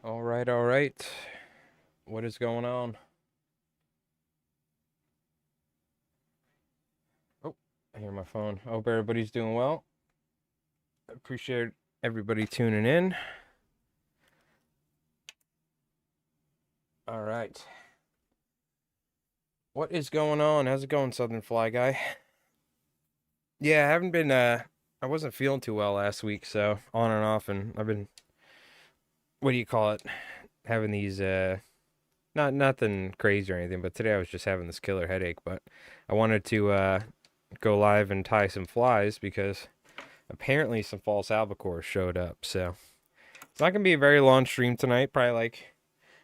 All right, all right. What is going on? Oh, I hear my phone. Hope everybody's doing well. Appreciate everybody tuning in. All right. What is going on? How's it going, Southern Fly Guy? Yeah, I haven't been I wasn't feeling too well last week, so on and off, and I've been, what do you call it? Having these not nothing crazy or anything, but today I was just having this killer headache, but I wanted to go live and tie some flies because apparently some false albacore showed up. So it's not gonna be a very long stream tonight, probably like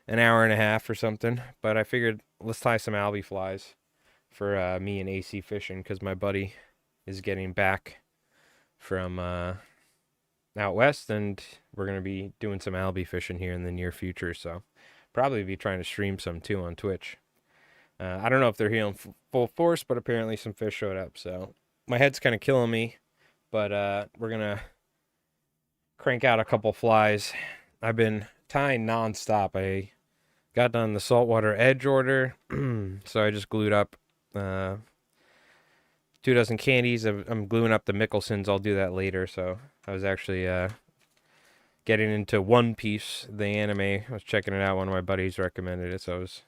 an hour and a half or something. But I figured let's tie some Alby flies for me and AC fishing because my buddy is getting back from out west, and we're gonna be doing some Alby fishing here in the near future. So probably be trying to stream some too on Twitch. I don't know if they're here in full force, but apparently some fish showed up. So my head's kind of killing me, but we're gonna crank out a couple flies. I've been tying nonstop. I got done the saltwater edge order, so I just glued up 2 dozen candies. I'm gluing up the Mickelsons. I'll do that later. So I was actually getting into One Piece, the anime. I was checking it out. One of my buddies recommended it, so I was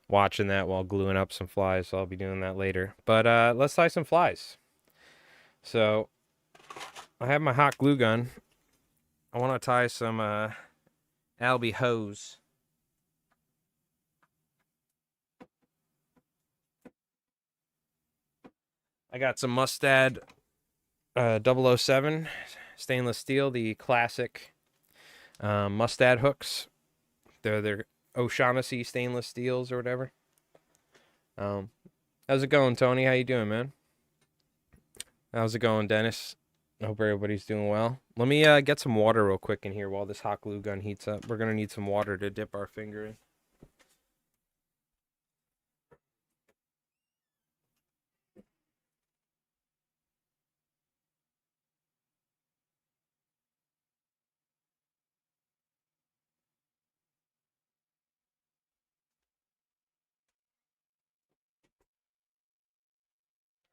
watching that while gluing up some flies. So I'll be doing that later. But let's tie some flies. So I have my hot glue gun. I want to tie some Alby hose. I got some Mustad 007 stainless steel, the classic Mustad hooks. They're O'Shaughnessy stainless steels or whatever. How's it going, Tony? How you doing, man? How's it going, Dennis? I hope everybody's doing well. Let me get some water real quick in here while this hot glue gun heats up. We're gonna need some water to dip our finger in.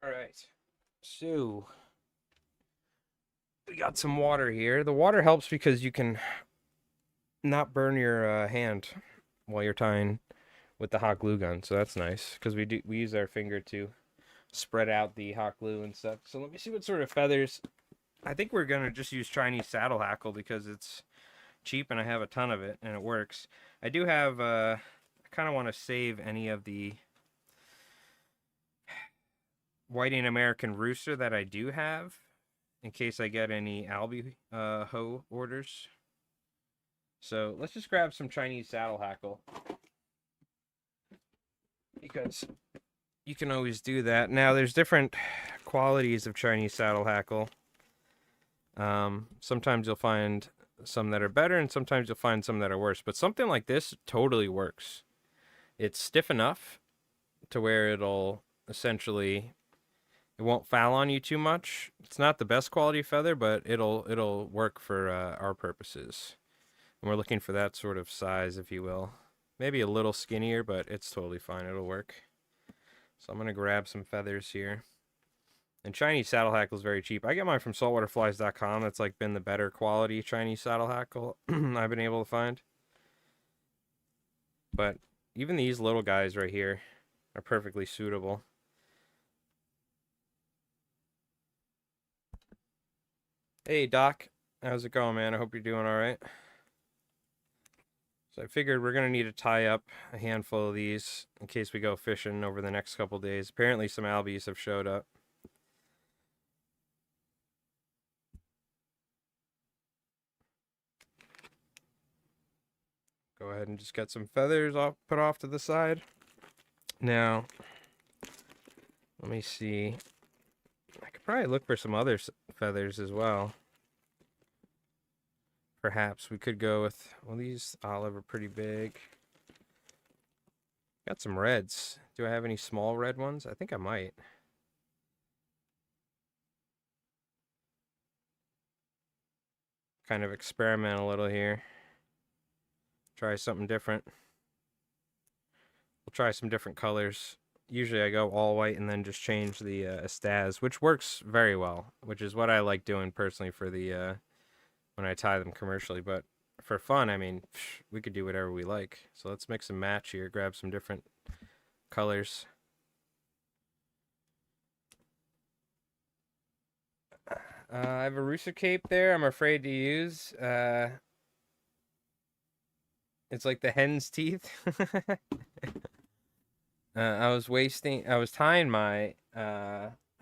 All right. So we got some water here. The water helps because you can not burn your hand while you're tying with the hot glue gun. So that's nice because we use our finger to spread out the hot glue and stuff. So let me see what sort of feathers. I think we're gonna just use Chinese saddle hackle because it's cheap and I have a ton of it and it works. I do have I kind of want to save any of the whiting American rooster that I do have in case I get any Alby hoe orders. So let's just grab some Chinese saddle hackle because you can always do that. Now there's different qualities of Chinese saddle hackle. Sometimes you'll find some that are better and sometimes you'll find some that are worse, but something like this totally works. It's stiff enough to where it'll essentially, it won't foul on you too much. It's not the best quality feather, but it'll work for our purposes. And we're looking for that sort of size, if you will. Maybe a little skinnier, but it's totally fine. It'll work. So I'm gonna grab some feathers here. And Chinese saddle hackle is very cheap. I get mine from saltwaterflies.com. That's like been the better quality Chinese saddle hackle I've been able to find. But even these little guys right here are perfectly suitable. Hey, Doc. How's it going, man? I hope you're doing all right. So I figured we're going to need to tie up a handful of these in case we go fishing over the next couple days. Apparently some albies have showed up. Go ahead and just get some feathers off, put off to the side. Now, let me see. I could probably look for some other feathers as well. Perhaps we could go with, well, these olive are pretty big. Got some reds. Do I have any small red ones? I think I might. Kind of experiment a little here. Try something different. We'll try some different colors. Usually I go all white and then just change the staz, which works very well, which is what I like doing personally for the when I tie them commercially. But for fun, I mean, we could do whatever we like. So let's mix and match here, grab some different colors. I have a rooster cape there I'm afraid to use. It's like the hen's teeth. I was tying my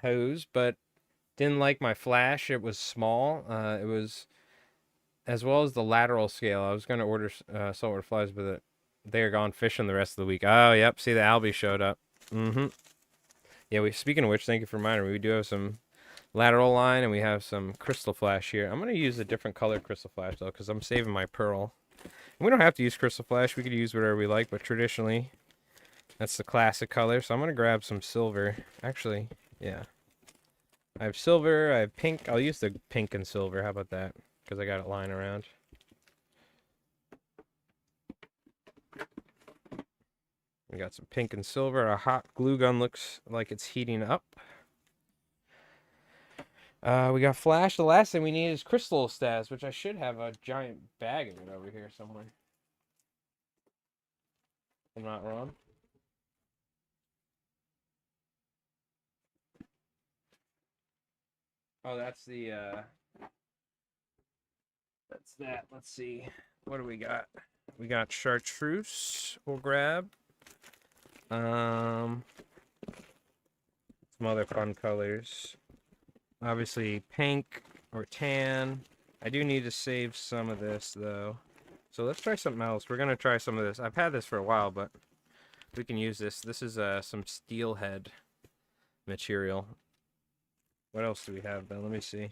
hose, but didn't like my flash. It was small. It was, as well as the lateral scale. I was going to order saltwater flies, but they're gone fishing the rest of the week. Oh, yep. See, the Alby showed up. Mm-hmm. Yeah, speaking of which, thank you for reminding me. We do have some lateral line, and we have some crystal flash here. I'm going to use a different color crystal flash, though, because I'm saving my pearl. And we don't have to use crystal flash. We could use whatever we like, but traditionally, that's the classic color. So I'm going to grab some silver. Actually, yeah. I have silver. I have pink. I'll use the pink and silver. How about that? Because I got it lying around. We got some pink and silver. Our hot glue gun looks like it's heating up. We got flash. The last thing we need is crystal staz, which I should have a giant bag of it over here somewhere. I'm not wrong. Oh, that's the, that's that. Let's see. What do we got? We got chartreuse. We'll grab. Some other fun colors. Obviously, pink or tan. I do need to save some of this, though. So let's try something else. We're going to try some of this. I've had this for a while, but we can use this. This is some steelhead material. What else do we have, then? Let me see.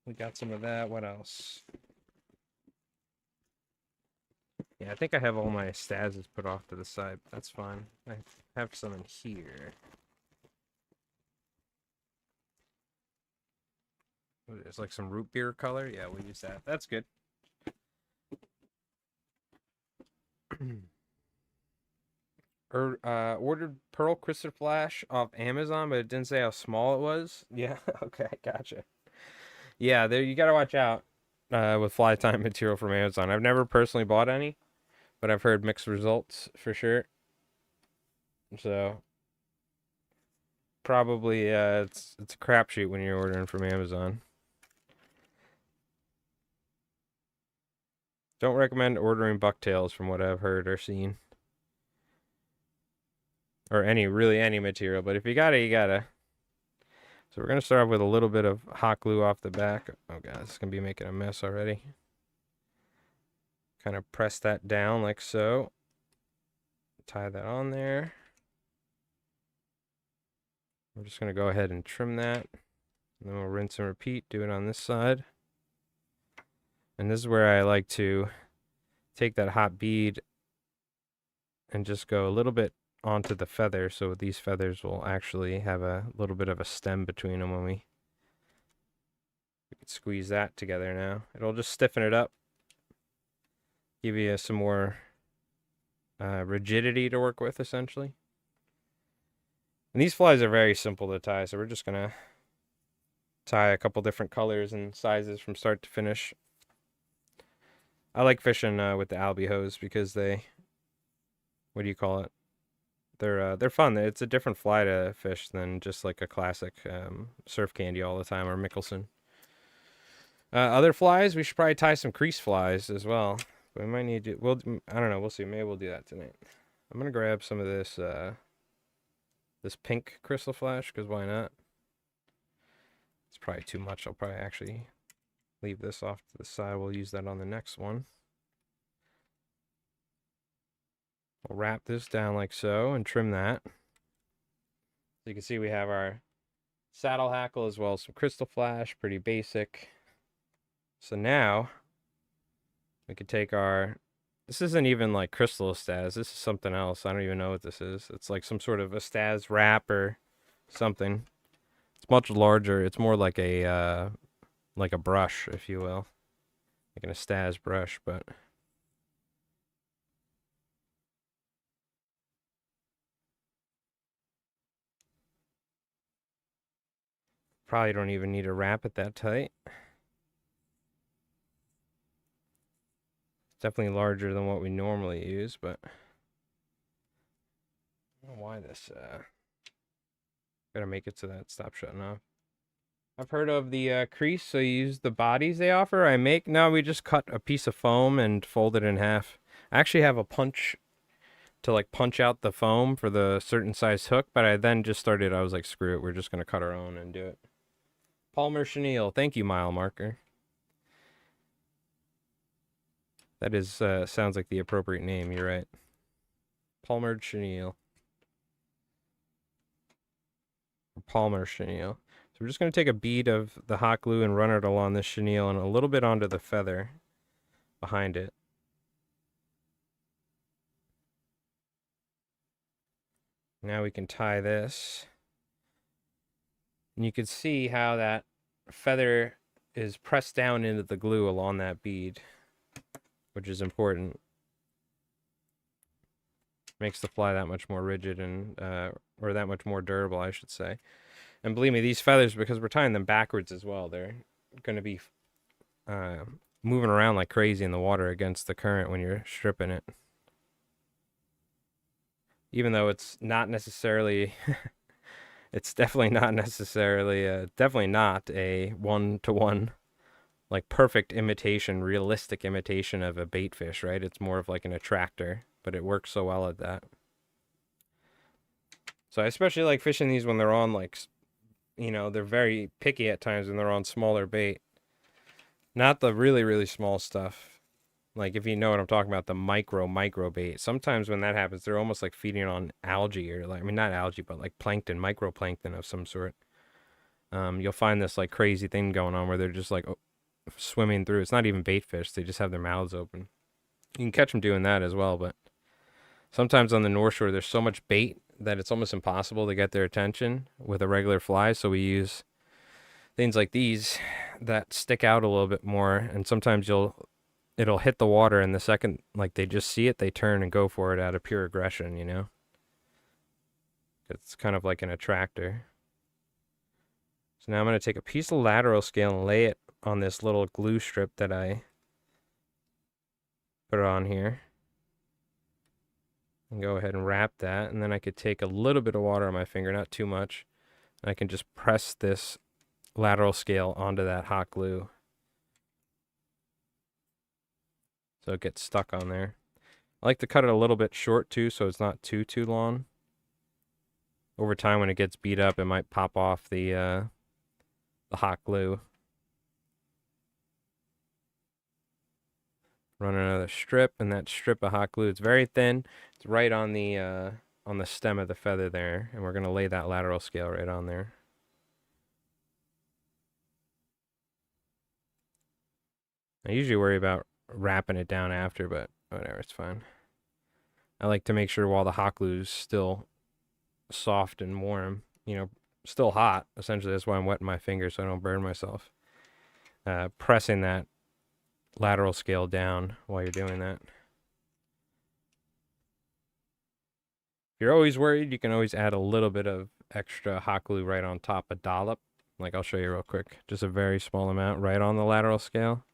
We got some of that. What else? Yeah, I think I have all my stazes put off to the side. That's fine. I have some in here. It's like some root beer color. Yeah, we'll use that. That's good. Ordered pearl crystal flash off Amazon, but it didn't say how small it was. Yeah, okay, gotcha. Yeah, there you gotta watch out with fly time material from Amazon. I've never personally bought any, but I've heard mixed results for sure. So probably it's a crapshoot when you're ordering from Amazon. Don't recommend ordering bucktails from what I've heard or seen. Or really any material, but if you got it, you gotta. So we're gonna start off with a little bit of hot glue off the back. Oh god, this is gonna be making a mess already. Kind of press that down like so. Tie that on there. We're just gonna go ahead and trim that. And then we'll rinse and repeat, do it on this side. And this is where I like to take that hot bead and just go a little bit onto the feather, so these feathers will actually have a little bit of a stem between them when we can squeeze that together now. It'll just stiffen it up, give you some more rigidity to work with, essentially. And these flies are very simple to tie, so we're just gonna tie a couple different colors and sizes from start to finish. I like fishing with the Alby hose because they, what do you call it? They're fun. It's a different fly to fish than just like a classic surf candy all the time or Mickelson. Other flies, we should probably tie some crease flies as well. But we might need to. I don't know. We'll see. Maybe we'll do that tonight. I'm gonna grab some of this this pink crystal flash because why not? It's probably too much. I'll probably actually leave this off to the side. We'll use that on the next one. We'll wrap this down like so and trim that. So you can see we have our saddle hackle as well as some crystal flash, pretty basic. So now we could take our, this isn't even like crystal staz, this is something else. I don't even know what this is. It's like some sort of a staz wrap or something. It's much larger. It's more like a brush, if you will. like an Estaz brush, but probably don't even need to wrap it that tight. It's definitely larger than what we normally use, but I don't know why this gotta make it so that it stops shutting off. I've heard of the crease, so you use the bodies they offer. I make no, we just cut a piece of foam and fold it in half. I actually have a punch to like punch out the foam for the certain size hook, but I then just started. I was like, screw it, we're just gonna cut our own and do it. Palmer Chenille, thank you, mile marker. That is sounds like the appropriate name. You're right. Palmer Chenille. Palmer Chenille. So we're just going to take a bead of the hot glue and run it along this chenille and a little bit onto the feather behind it. Now we can tie this. And you can see how that feather is pressed down into the glue along that bead, which is important. Makes the fly that much more rigid and, or that much more durable, I should say. And believe me, these feathers, because we're tying them backwards as well, they're going to be moving around like crazy in the water against the current when you're stripping it. Even though it's not necessarily, it's definitely not necessarily, definitely not a one-to-one, like perfect imitation, realistic imitation of a baitfish, right? It's more of like an attractor, but it works so well at that. So I especially like fishing these when they're on like, you know, they're very picky at times when they're on smaller bait. Not the really, really small stuff. Like, if you know what I'm talking about, the micro bait. Sometimes when that happens, they're almost like feeding on algae or like, I mean, not algae, but like plankton, microplankton of some sort. You'll find this like crazy thing going on where they're just like swimming through. It's not even bait fish. They just have their mouths open. You can catch them doing that as well, but sometimes on the North Shore, there's so much bait that it's almost impossible to get their attention with a regular fly. So we use things like these that stick out a little bit more, and sometimes it'll hit the water, and the second like they just see it, they turn and go for it out of pure aggression, you know? It's kind of like an attractor. So now I'm going to take a piece of lateral scale and lay it on this little glue strip that I put on here. And go ahead and wrap that, and then I could take a little bit of water on my finger, not too much, and I can just press this lateral scale onto that hot glue. So it gets stuck on there. I like to cut it a little bit short too, so it's not too long. Over time, when it gets beat up, it might pop off the hot glue. Run another strip, and that strip of hot glue, it's very thin. It's right on the stem of the feather there, and we're gonna lay that lateral scale right on there. I usually worry about wrapping it down after, but whatever, it's fine. I like to make sure while the hot glue is still soft and warm, you know, still hot. Essentially, that's why I'm wetting my fingers so I don't burn myself. Pressing that lateral scale down while you're doing that. If you're always worried, you can always add a little bit of extra hot glue right on top, a dollop. Like I'll show you real quick. Just a very small amount right on the lateral scale.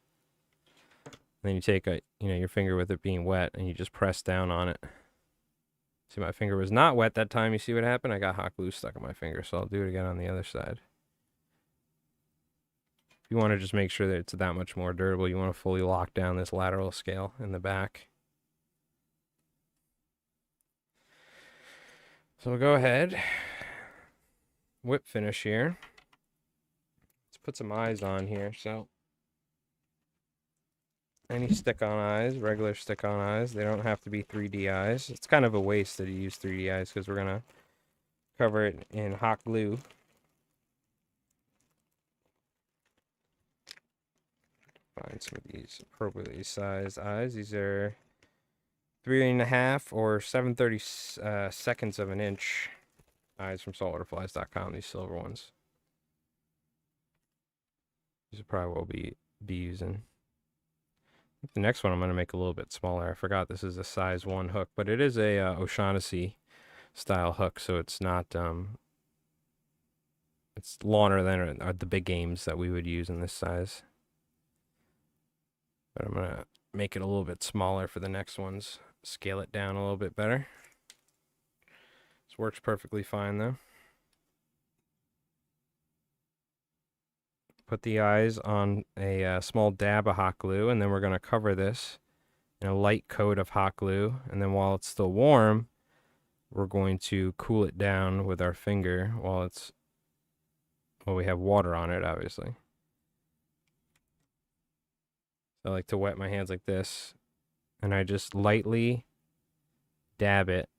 Then you take your finger with it being wet and you just press down on it. See, my finger was not wet that time. You see what happened? I got hot glue stuck on my finger, so I'll do it again on the other side. If you want to just make sure that it's that much more durable, you want to fully lock down this lateral scale in the back. So we'll go ahead, whip finish here. Let's put some eyes on here. So any stick-on eyes, regular stick-on eyes, they don't have to be 3D eyes. It's kind of a waste that you use 3D eyes because we're going to cover it in hot glue. Find some of these appropriately sized eyes. These are 3.5 or 7/30 seconds of an inch eyes from saltwaterflies.com, these silver ones. These are probably what we'll be using. The next one I'm going to make a little bit smaller. I forgot this is a size 1 hook, but it is a O'Shaughnessy style hook, so it's not it's longer than the big games that we would use in this size. But I'm going to make it a little bit smaller for the next ones. Scale it down a little bit better. This works perfectly fine though. Put the eyes on a small dab of hot glue, and then we're going to cover this in a light coat of hot glue. And then while it's still warm, we're going to cool it down with our finger while we have water on it, obviously. I like to wet my hands like this, and I just lightly dab it,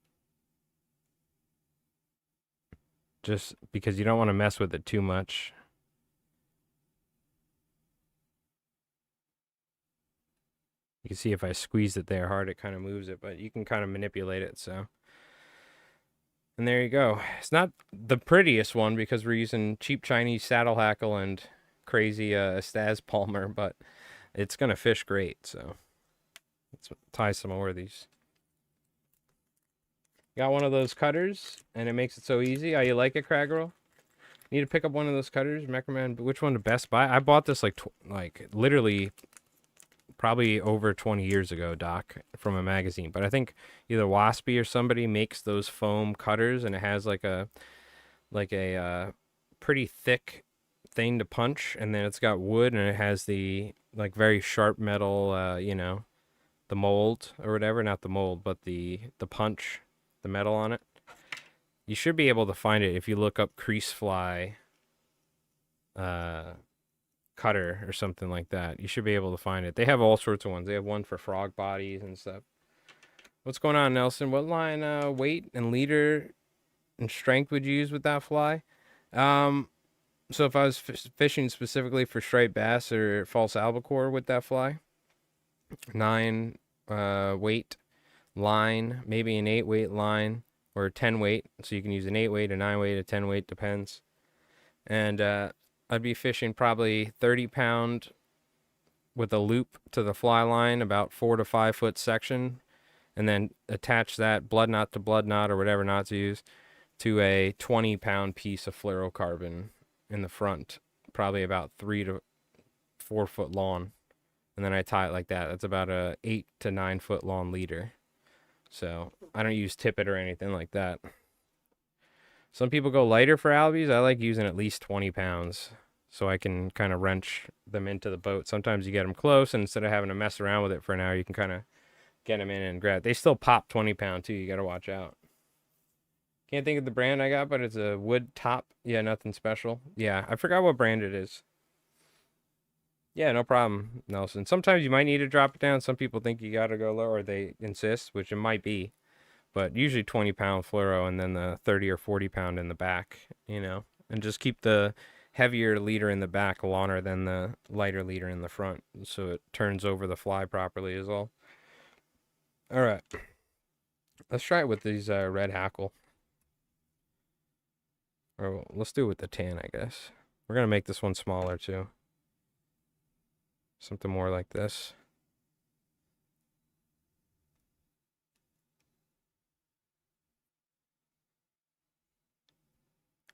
just because you don't want to mess with it too much. You can see if I squeeze it there hard, it kind of moves it, but you can kind of manipulate it, so. And there you go. It's not the prettiest one because we're using cheap Chinese saddle hackle and crazy Staz Palmer, but it's going to fish great, so let's tie some more of these. Got one of those cutters, and it makes it so easy. How you like it, Craggerl? Need to pick up one of those cutters? Recommend which one to Best Buy? I bought this like literally probably over 20 years ago, Doc, from a magazine. But I think either Waspy or somebody makes those foam cutters, and it has like a pretty thick thing to punch, and then it's got wood, and it has the like very sharp metal, you know, the mold or whatever, not the mold, but the punch, the metal on it. You should be able to find it if you look up crease fly cutter or something like that. You should be able to find it. They have all sorts of ones. They have one for frog bodies and stuff. What's going on, Nelson? What line weight and leader and strength would you use with that fly? So if I was fishing specifically for striped bass or false albacore with that fly, 9 weight line, maybe an 8 weight line or a 10 weight. So you can use an 8 weight, a 9 weight, a 10 weight, depends. And I'd be fishing probably 30-pound with a loop to the fly line, about 4 to 5 foot section, and then attach that blood knot to blood knot or whatever knots you use to a 20-pound piece of fluorocarbon in the front, probably about 3 to 4 foot long. And then I tie it like that. That's about a 8 to 9 foot long leader. So I don't use tippet or anything like that. Some people go lighter for Albies. I like using at least 20 pounds so I can kind of wrench them into the boat. Sometimes you get them close, and instead of having to mess around with it for an hour, you can kind of get them in and grab. They still pop 20-pound too. You got to watch out. Can't think of the brand I got, but it's a wood top. Yeah, nothing special. Yeah, I forgot what brand it is. Yeah, no problem, Nelson. Sometimes you might need to drop it down. Some people think you got to go low, or they insist, which it might be. But usually 20-pound fluoro, and then the 30 or 40-pound in the back, you know. And just keep the heavier leader in the back longer than the lighter leader in the front, so it turns over the fly properly is all. All right. Let's try it with these red hackle. Or let's do it with the tan, I guess. We're going to make this one smaller, too. Something more like this.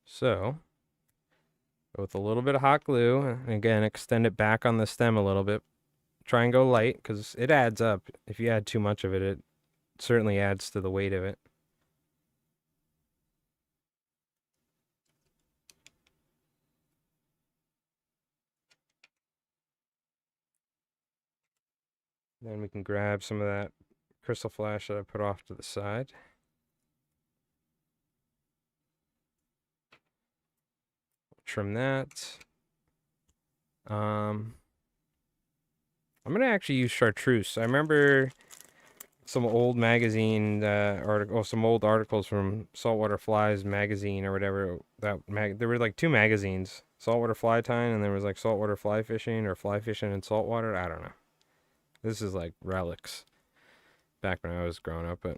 So, with a little bit of hot glue, and again, extend it back on the stem a little bit. Try and go light, because it adds up. If you add too much of it, it certainly adds to the weight of it. Then we can grab some of that crystal flash that I put off to the side. Trim that. I'm gonna actually use chartreuse. I remember some old magazine some old articles from Saltwater Flies magazine or whatever. There were like 2 magazines, Saltwater Fly Tying, and there was like Saltwater Fly Fishing or Fly Fishing in Saltwater. I don't know. This is like relics back when I was growing up, but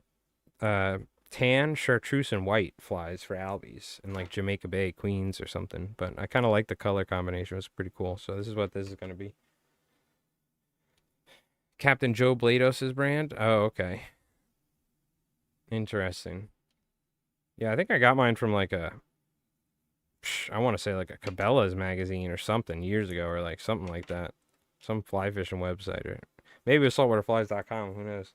tan, chartreuse, and white flies for Albies in like Jamaica Bay, Queens, or something. But I kind of like the color combination. It's pretty cool. So this is what this is going to be. Captain Joe Blados's brand? Oh, okay. Interesting. Yeah, I think I got mine from like I want to say like a Cabela's magazine or something years ago, or like something like that. Some fly fishing website, or maybe it was saltwaterflies.com. Who knows?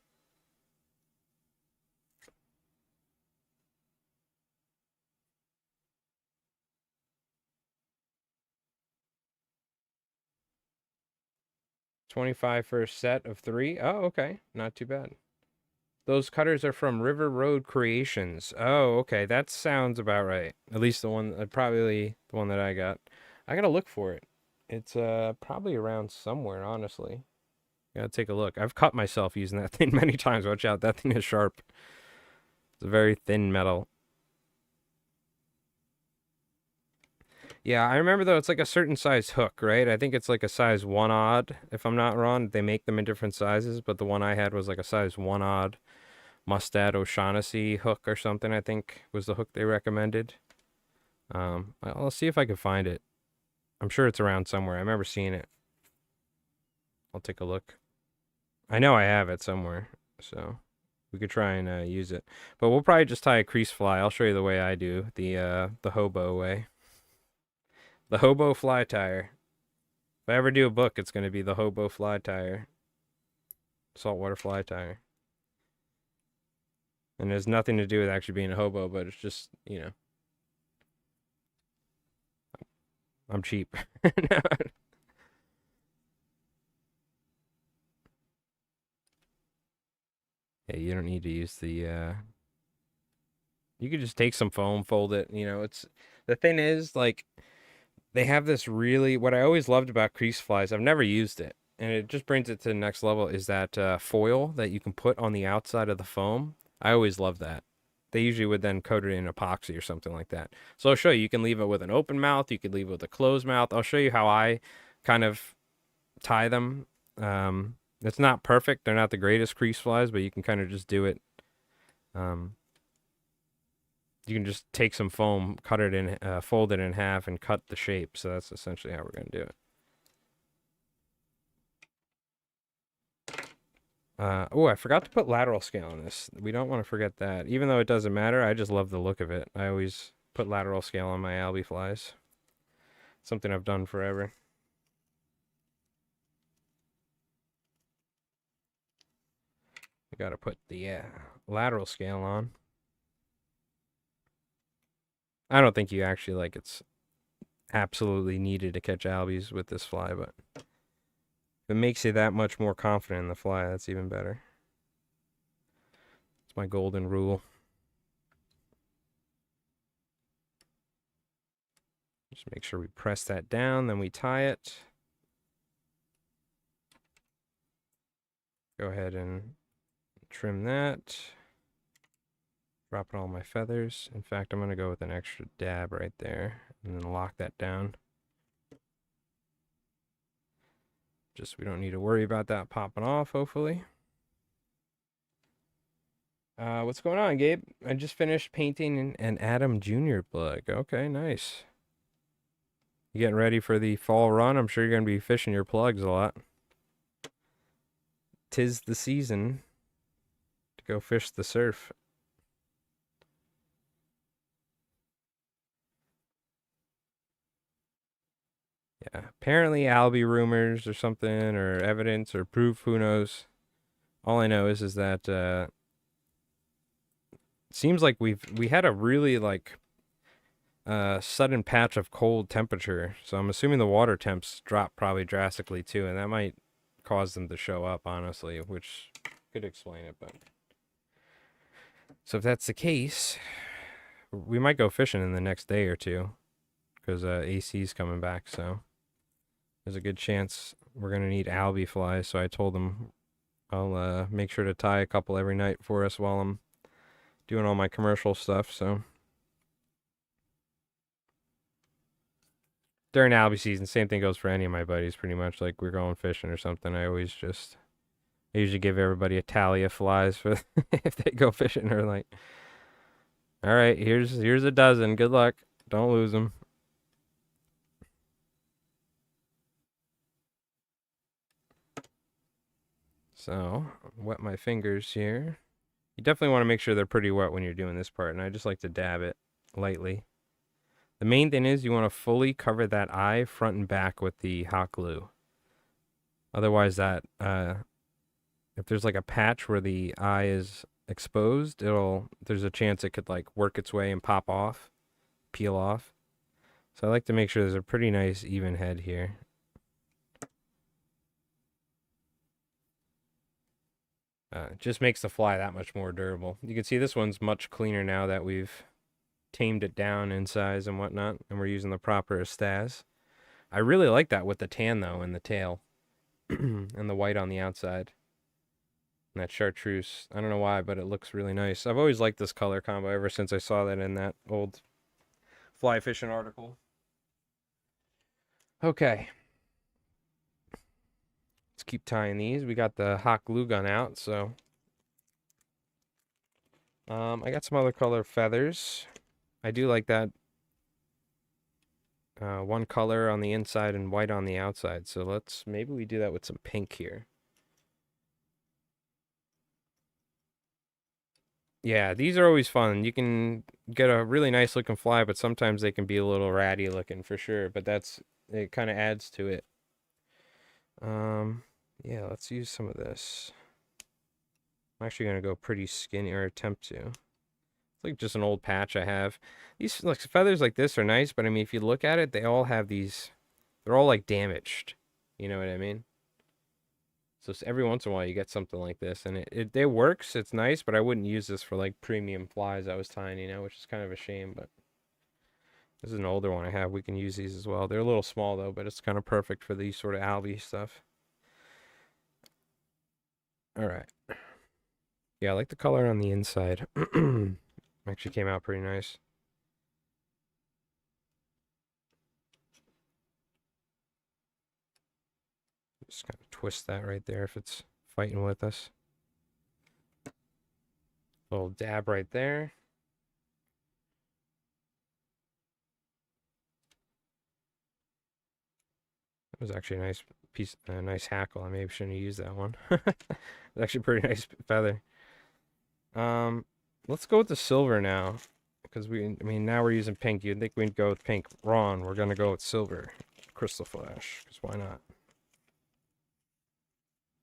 $25 for a set of 3. Oh, okay. Not too bad. Those cutters are from River Road Creations. Oh, okay. That sounds about right. At least the one, probably the one that I got. I gotta look for it. It's probably around somewhere, honestly. Gotta take a look. I've cut myself using that thing many times. Watch out, that thing is sharp. It's a very thin metal. Yeah, I remember though, it's like a certain size hook, right? I think it's like a size 1 odd, if I'm not wrong. They make them in different sizes, but the one I had was like a size 1 odd Mustad O'Shaughnessy hook or something, I think was the hook they recommended. I'll see if I can find it. I'm sure it's around somewhere. I remember seeing it. I'll take a look. I know I have it somewhere, so we could try and use it. But we'll probably just tie a crease fly. I'll show you the way I do, the hobo way. The hobo fly tire. If I ever do a book, it's going to be the hobo fly tire. Saltwater fly tire. And it has nothing to do with actually being a hobo, but it's just, you know. I'm cheap. Yeah, you don't need to use the you could just take some foam, fold it, you know, it's the thing is like they have this really what I always loved about crease flies. I've never used it, and it just brings it to the next level is that foil that you can put on the outside of the foam. I always loved that. They usually would then coat it in epoxy or something like that. So I'll show you. You can leave it with an open mouth, you could leave it with a closed mouth. I'll show you how I kind of tie them. It's not perfect. They're not the greatest crease flies, but you can kind of just do it. Um, you can just take some foam, cut it in, fold it in half, and cut the shape. So that's essentially how we're going to do it. Oh, I forgot to put lateral scale on this. We don't want to forget that. Even though it doesn't matter, I just love the look of it. I always put lateral scale on my Alby flies. Something I've done forever. I got to put the lateral scale on. I don't think you actually like it's absolutely needed to catch albies with this fly, but if it makes you that much more confident in the fly, that's even better. It's my golden rule. Just make sure we press that down, then we tie it. Go ahead and trim that. Dropping all my feathers. In fact, I'm going to go with an extra dab right there and then lock that down. Just we don't need to worry about that popping off, hopefully. What's going on, Gabe? I just finished painting an Adam Jr. plug. Okay, nice. You getting ready for the fall run? I'm sure you're going to be fishing your plugs a lot. 'Tis the season to go fish the surf. Yeah, apparently Alby rumors or something, or evidence or proof, who knows. All I know is that it seems like we had a really like sudden patch of cold temperature. So I'm assuming the water temps dropped probably drastically too, and that might cause them to show up, honestly, which could explain it. But so if that's the case, we might go fishing in the next day or two because AC's coming back. So there's a good chance we're gonna need Alby flies. So I told them I'll make sure to tie a couple every night for us while I'm doing all my commercial stuff. So during Alby season, same thing goes for any of my buddies. Pretty much, like we're going fishing or something. I usually give everybody a tally of flies for if they go fishing. Or like, all right, here's a dozen. Good luck. Don't lose them. So, wet my fingers here. You definitely want to make sure they're pretty wet when you're doing this part, and I just like to dab it lightly. The main thing is you want to fully cover that eye front and back with the hot glue. Otherwise, if there's like a patch where the eye is exposed, there's a chance it could like work its way and pop off, peel off. So I like to make sure there's a pretty nice even head here. It just makes the fly that much more durable. You can see this one's much cleaner now that we've tamed it down in size and whatnot, and we're using the proper estaz. I really like that with the tan though in the tail and the white on the outside. And that chartreuse, I don't know why, but it looks really nice. I've always liked this color combo ever since I saw that in that old fly fishing article. Okay. Let's keep tying these. We got the hot glue gun out, so I got some other color feathers. I do like that one color on the inside and white on the outside. So maybe we do that with some pink here. Yeah, these are always fun. You can get a really nice looking fly, but sometimes they can be a little ratty looking for sure. But it kind of adds to it. Yeah, let's use some of this. I'm actually gonna go pretty skinny, or attempt to. It's like just an old patch I have. These feathers like this are nice, but I mean, if you look at it, they all have these. They're all like damaged. You know what I mean? So every once in a while you get something like this, and it works. It's nice, but I wouldn't use this for like premium flies I was tying, which is kind of a shame. But this is an older one I have. We can use these as well. They're a little small though, but it's kind of perfect for these sort of Alby stuff. All right. Yeah, I like the color on the inside. Actually came out pretty nice. Just kind of twist that right there if it's fighting with us. Little dab right there. That was actually a nice piece, a nice hackle. I maybe shouldn't have used that one. It's actually a pretty nice feather. Let's go with the silver now, because now we're using pink. You'd think we'd go with pink. Wrong. We're gonna go with silver, crystal flash, because why not?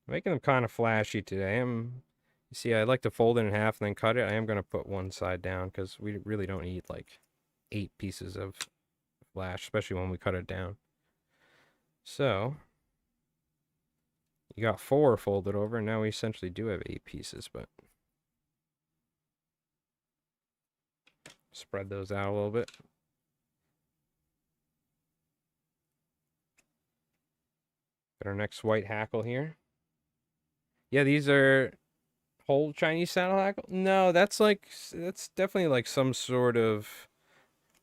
Making them kind of flashy today. You see, I like to fold it in half and then cut it. I am gonna put one side down because we really don't need like 8 pieces of flash, especially when we cut it down. So you got 4 folded over, and now we essentially do have 8 pieces, but spread those out a little bit. Got our next white hackle here. Yeah, these are whole Chinese saddle hackle. No, that's definitely like some sort of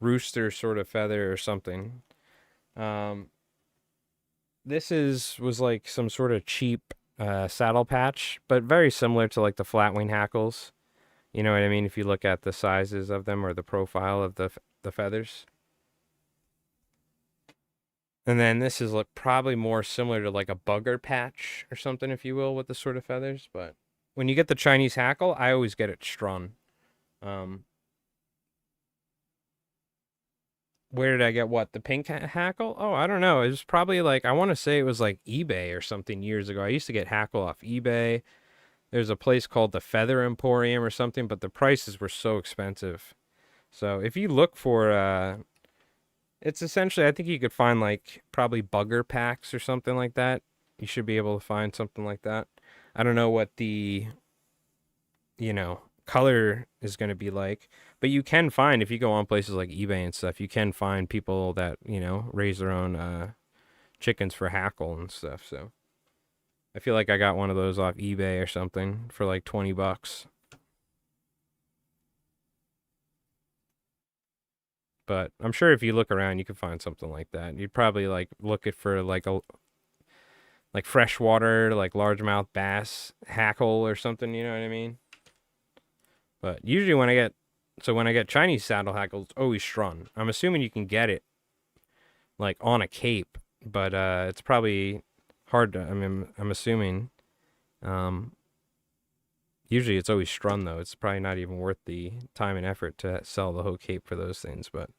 rooster sort of feather or something. This was like some sort of cheap saddle patch, but very similar to like the flatwing hackles. You know what I mean? If you look at the sizes of them or the profile of the feathers. And then this is probably more similar to like a bugger patch or something, if you will, with the sort of feathers. But when you get the Chinese hackle, I always get it strung. Where did I get what? The pink hackle? Oh, I don't know. It was probably like, I want to say it was like eBay or something years ago. I used to get hackle off eBay. There's a place called the Feather Emporium or something, but the prices were so expensive. So if you look for, it's essentially, I think you could find like probably bugger packs or something like that. You should be able to find something like that. I don't know what the, color is going to be like, but you can find, if you go on places like eBay and stuff, you can find people that raise their own chickens for hackle and stuff. So I feel like I got one of those off eBay or something for like $20. But I'm sure if you look around you can find something like that. You'd probably like look it for like freshwater, like largemouth bass hackle or something, you know what I mean? But usually when I get Chinese saddle hackle, it's always strung. I'm assuming you can get it like on a cape, but it's probably hard to, I'm assuming Usually it's always strung though. It's probably not even worth the time and effort to sell the whole cape for those things. But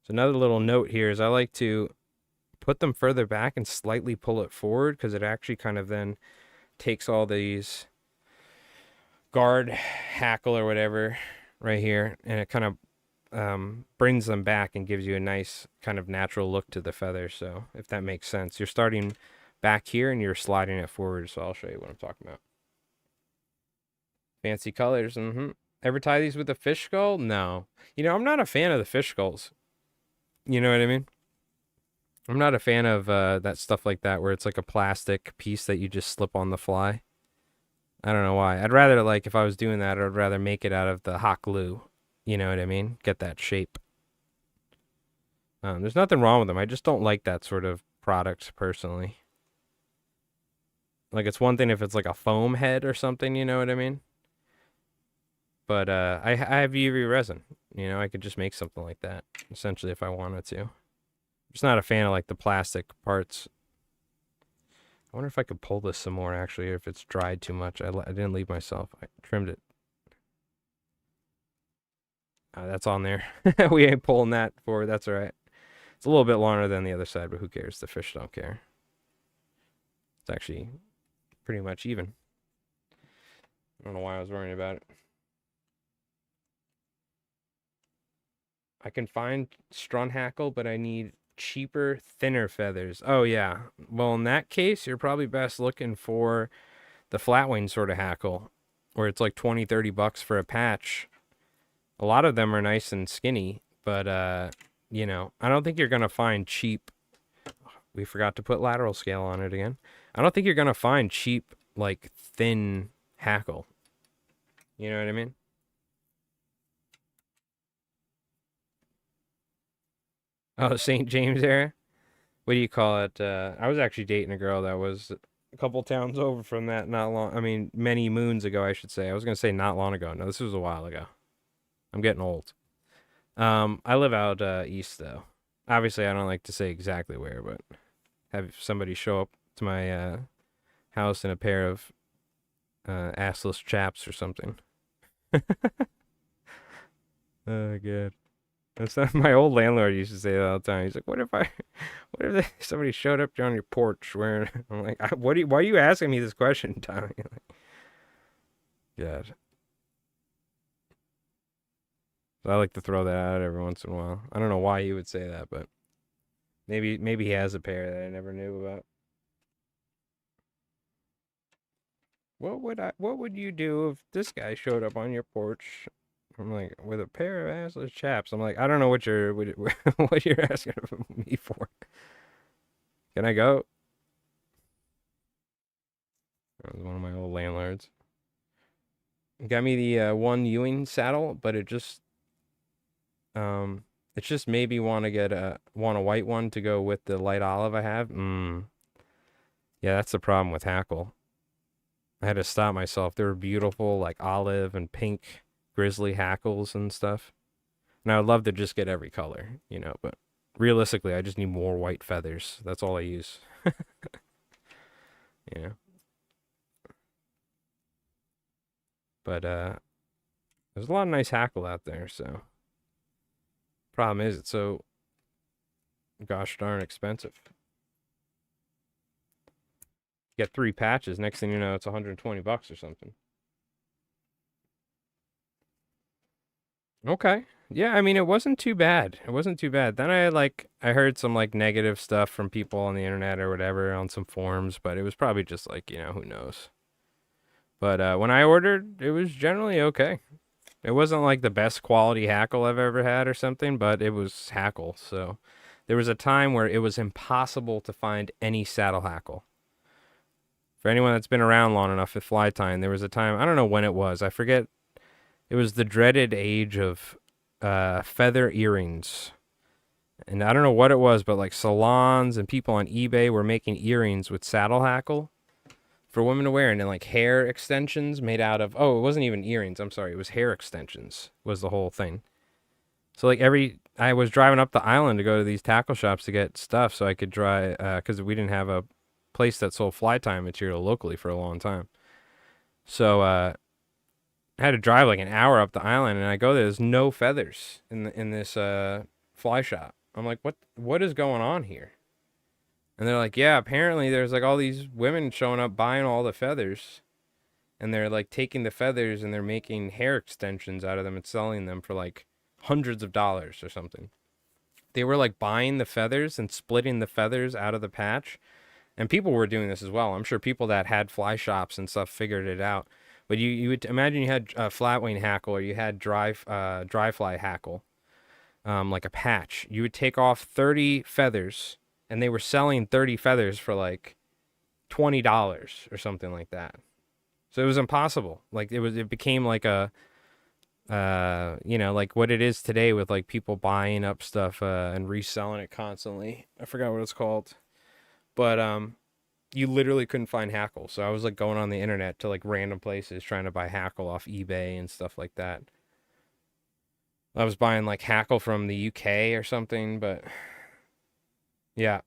so another little note here is I like to put them further back and slightly pull it forward because it actually kind of then takes all these guard hackle or whatever right here, and it kind of brings them back and gives you a nice kind of natural look to the feather. So if that makes sense, you're starting back here and you're sliding it forward. So I'll show you what I'm talking about. Fancy colors. Ever tie these with a fish skull? No. You know, I'm not a fan of the fish skulls. You know what I mean? I'm not a fan of that stuff like that where it's like a plastic piece that you just slip on the fly. I don't know why. I'd rather, like, if I was doing that, I'd rather make it out of the hot glue. You know what I mean? Get that shape. There's nothing wrong with them. I just don't like that sort of product personally. Like, it's one thing if it's like a foam head or something, you know what I mean? But I have UV resin. You know, I could just make something like that, essentially, if I wanted to. I'm just not a fan of, like, the plastic parts. I wonder if I could pull this some more, actually, or if it's dried too much. I didn't leave myself. I trimmed it. That's on there. We ain't pulling that forward. That's all right. It's a little bit longer than the other side, but who cares? The fish don't care. It's actually pretty much even. I don't know why I was worrying about it. I can find strun hackle, but I need cheaper, thinner feathers. Oh, yeah. Well, in that case, you're probably best looking for the flatwing sort of hackle, where it's like 20, 30 bucks for a patch. A lot of them are nice and skinny, but, you know, I don't think you're going to find cheap. We forgot to put lateral scale on it again. I don't think you're going to find cheap, like, thin hackle. You know what I mean? Oh, St. James area? What do you call it? I was actually dating a girl that was a couple towns over from that not long. I mean, many moons ago, I should say. I was going to say not long ago. No, this was a while ago. I'm getting old. I live out east, though. Obviously, I don't like to say exactly where, but have somebody show up to my house in a pair of assless chaps or something. Oh, good. That's not, my old landlord used to say that all the time. He's like, what if somebody showed up on your porch wearing, I'm like, why are you asking me this question, Tommy? Like, God. So I like to throw that out every once in a while. I don't know why he would say that, but maybe he has a pair that I never knew about. What would you do if this guy showed up on your porch? I'm like, with a pair of assless chaps. I'm like, I don't know what you're what you're asking me for. Can I go? That was one of my old landlords. Got me the one Ewing saddle, but it's just maybe want a white one to go with the light olive I have. Yeah, that's the problem with hackle. I had to stop myself. They were beautiful, like olive and pink grizzly hackles and stuff. And I would love to just get every color, you know, but realistically, I just need more white feathers. That's all I use. You know. But there's a lot of nice hackle out there, so problem is it's so gosh darn expensive. Get 3 patches, next thing you know, it's 120 bucks or something. Okay. Yeah, I mean, it wasn't too bad. It wasn't too bad. Then I heard some like negative stuff from people on the internet or whatever on some forums, but it was probably just like, you know, who knows. But when I ordered, it was generally okay. It wasn't like the best quality hackle I've ever had or something, but it was hackle. So there was a time where it was impossible to find any saddle hackle. For anyone that's been around long enough at fly tying, there was a time, I don't know when it was, I forget. It was the dreaded age of feather earrings. And I don't know what it was, but like salons and people on eBay were making earrings with saddle hackle for women to wear, and then like hair extensions made out of, oh, it wasn't even earrings, I'm sorry, it was hair extensions was the whole thing. So like I was driving up the island to go to these tackle shops to get stuff so I could dry, because we didn't have a place that sold fly tying material locally for a long time. So I had to drive like an hour up the island, and I go there. There's no feathers in this fly shop. I'm like, what is going on here? And they're like, yeah, apparently there's like all these women showing up buying all the feathers, and they're like taking the feathers and they're making hair extensions out of them and selling them for like hundreds of dollars or something. They were like buying the feathers and splitting the feathers out of the patch. And people were doing this as well. I'm sure people that had fly shops and stuff figured it out. But you would imagine you had flat wing hackle, or you had dry fly hackle, like a patch. You would take off 30 feathers, and they were selling 30 feathers for like $20 or something like that. So it was impossible. Like it became like a like what it is today with like people buying up stuff and reselling it constantly. I forgot what it's called. But you literally couldn't find hackle. So I was like going on the internet to like random places trying to buy hackle off eBay and stuff like that. I was buying like hackle from the UK or something, but yeah,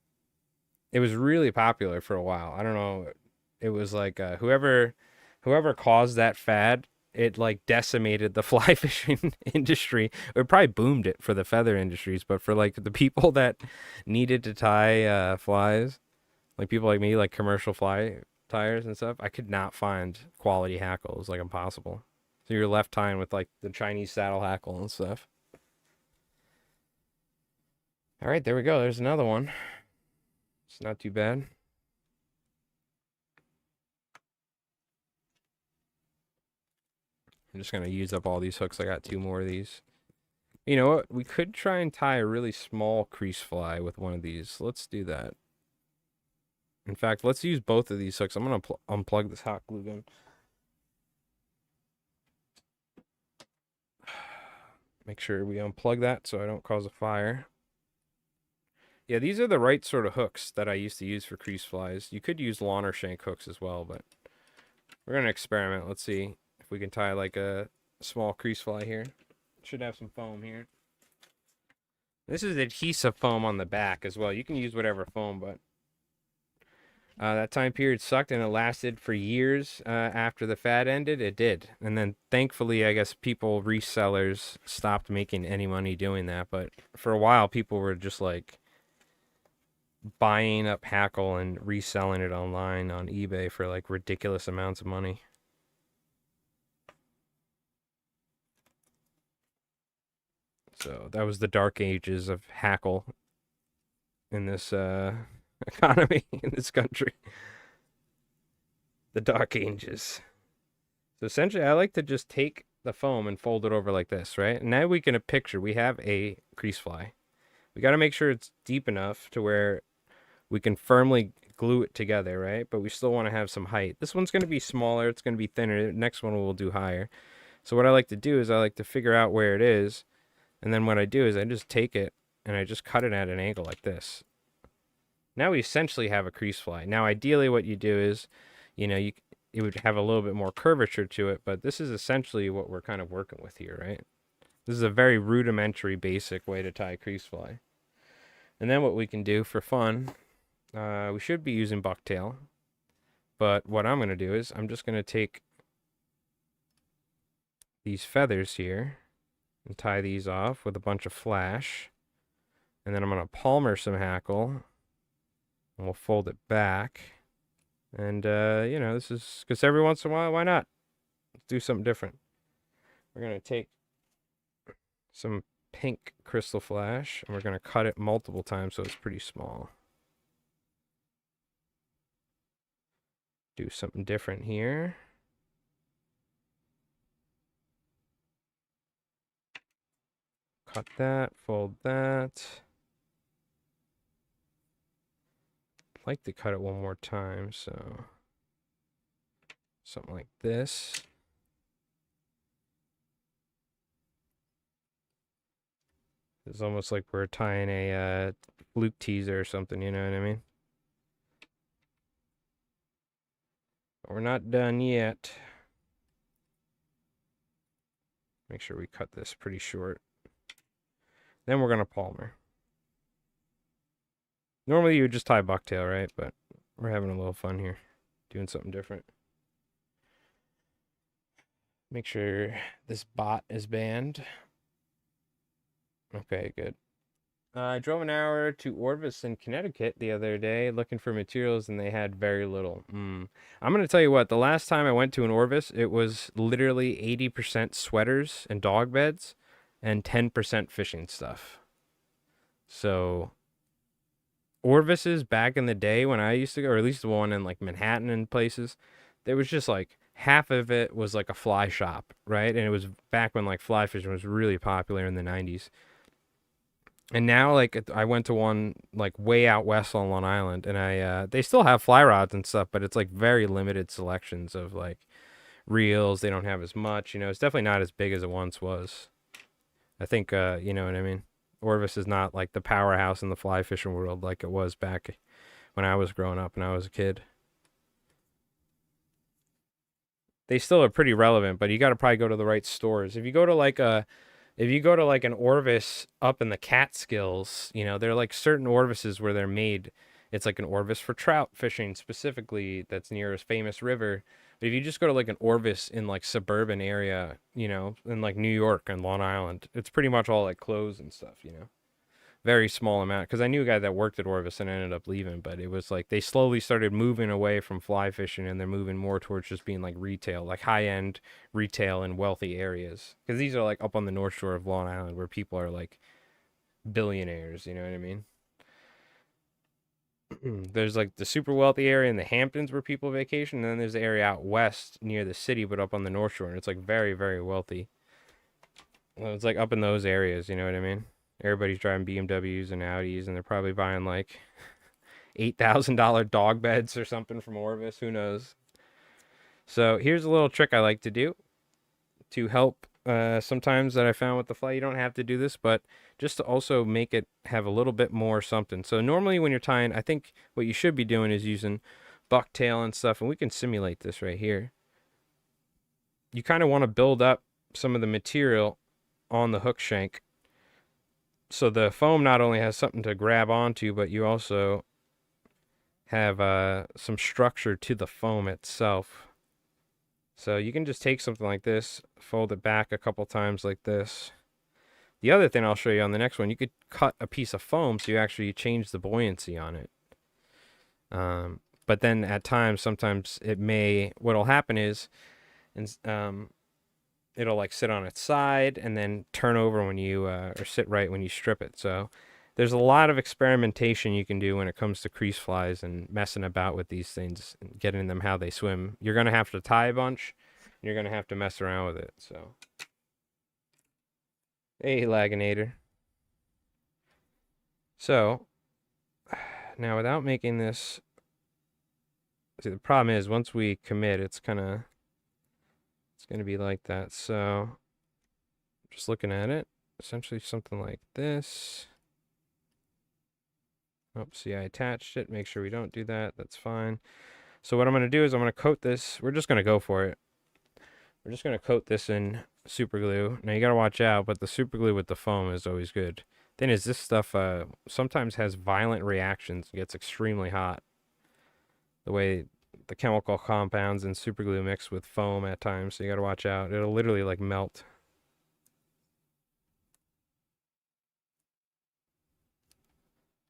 it was really popular for a while. I don't know. It was like whoever caused that fad, it like decimated the fly fishing industry. It probably boomed it for the feather industries, but for like the people that needed to tie flies, like people like me, like commercial fly tires and stuff, I could not find quality hackle. It was like impossible. So you're left tying with like the Chinese saddle hackle and stuff. All right, there we go. There's another one. It's not too bad. I'm just going to use up all these hooks. I got 2 more of these. You know what? We could try and tie a really small crease fly with one of these. Let's do that. In fact, let's use both of these hooks. I'm going to unplug this hot glue gun. Make sure we unplug that so I don't cause a fire. Yeah, these are the right sort of hooks that I used to use for crease flies. You could use lawn or shank hooks as well, but we're going to experiment. Let's see if we can tie like a small crease fly here. Should have some foam here. This is adhesive foam on the back as well. You can use whatever foam, but that time period sucked, and it lasted for years after the fad ended. It did. And then thankfully, I guess resellers stopped making any money doing that. But for a while, people were just like buying up hackle and reselling it online on eBay for like ridiculous amounts of money. So that was the dark ages of hackle in this economy, in this country. The dark ages. So essentially, I like to just take the foam and fold it over like this, right? And now we can picture we have a crease fly. We got to make sure it's deep enough to where we can firmly glue it together, right? But we still want to have some height. This one's going to be smaller. It's going to be thinner. The next one we'll do higher. So what I like to do is I like to figure out where it is. And then what I do is I just take it and I just cut it at an angle like this. Now we essentially have a crease fly. Now ideally what you do is, it would have a little bit more curvature to it, but this is essentially what we're kind of working with here, right? This is a very rudimentary, basic way to tie a crease fly. And then what we can do for fun, we should be using bucktail, but what I'm going to do is I'm just going to take these feathers here and tie these off with a bunch of flash, and then I'm going to palmer some hackle, and we'll fold it back. And, this is, because every once in a while, why not? Let's do something different. We're going to take some pink crystal flash, and we're going to cut it multiple times so it's pretty small. Do something different here. Cut that, fold that. I'd like to cut it one more time, so something like this. It's almost like we're tying a fluke teaser or something, you know what I mean? We're not done yet. Make sure we cut this pretty short. Then we're going to palmer. Normally you would just tie bucktail, right? But We're having a little fun here, doing something different. Make sure this bot is banned. Okay, good. I drove an hour to Orvis in Connecticut the other day looking for materials, and they had very little. I'm going to tell you what, the last time I went to an Orvis, it was literally 80% sweaters and dog beds and 10% fishing stuff. So, Orvis's back in the day when I used to go, or at least the one in like Manhattan and places, there was just like half of it was like a fly shop, right? And it was back when like fly fishing was really popular in the 90s. And now, like, I went to one like way out west on Long Island, and they still have fly rods and stuff, but it's like very limited selections of like reels. They don't have as much, it's definitely not as big as it once was. I think, you know what I mean. Orvis is not like the powerhouse in the fly fishing world like it was back when I was growing up and I was a kid. They still are pretty relevant, but you got to probably go to the right stores. If you go to like an Orvis up in the Catskills, there are like certain Orvises where they're made. It's like an Orvis for trout fishing specifically that's near a famous river. But if you just go to like an Orvis in like suburban area, in like New York and Long Island, it's pretty much all like clothes and stuff. Very small amount. Because I knew a guy that worked at Orvis and ended up leaving, but it was like they slowly started moving away from fly fishing and they're moving more towards just being like retail, like high end retail in wealthy areas. Because these are like up on the North Shore of Long Island where people are like billionaires, you know what I mean? There's like the super wealthy area in the Hamptons where people vacation, and then there's the area out west near the city, but up on the North Shore, and it's like very, very wealthy. Well, it's like up in those areas, you know what I mean? Everybody's driving BMWs and Audis, and they're probably buying like $8,000 dog beds or something from Orvis. Who knows? So here's a little trick I like to do to help sometimes that I found with the fly. You don't have to do this, but just to also make it have a little bit more something. So normally when you're tying, I think what you should be doing is using bucktail and stuff, and we can simulate this right here. You kind of want to build up some of the material on the hook shank so the foam not only has something to grab onto, but you also have some structure to the foam itself. So you can just take something like this, fold it back a couple times like this. The other thing I'll show you on the next one, you could cut a piece of foam so you actually change the buoyancy on it. But then at times, sometimes what'll happen is, it'll like sit on its side and then turn over when you, or sit right when you strip it. So there's a lot of experimentation you can do when it comes to crease flies and messing about with these things and getting them how they swim. You're going to have to tie a bunch. And you're going to have to mess around with it. So, hey, Laginator. So, now without making this, see, the problem is once we commit, it's going to be like that. So, just looking at it, essentially something like this. Oh, see, I attached it. Make sure we don't do that. That's fine. So what I'm going to do is I'm going to coat this. We're just going to go for it. We're just going to coat this in super glue. Now you got to watch out, but the super glue with the foam is always good. Thing is, this stuff sometimes has violent reactions. It gets extremely hot. The way the chemical compounds in super glue mix with foam at times, so you got to watch out. It'll literally like melt.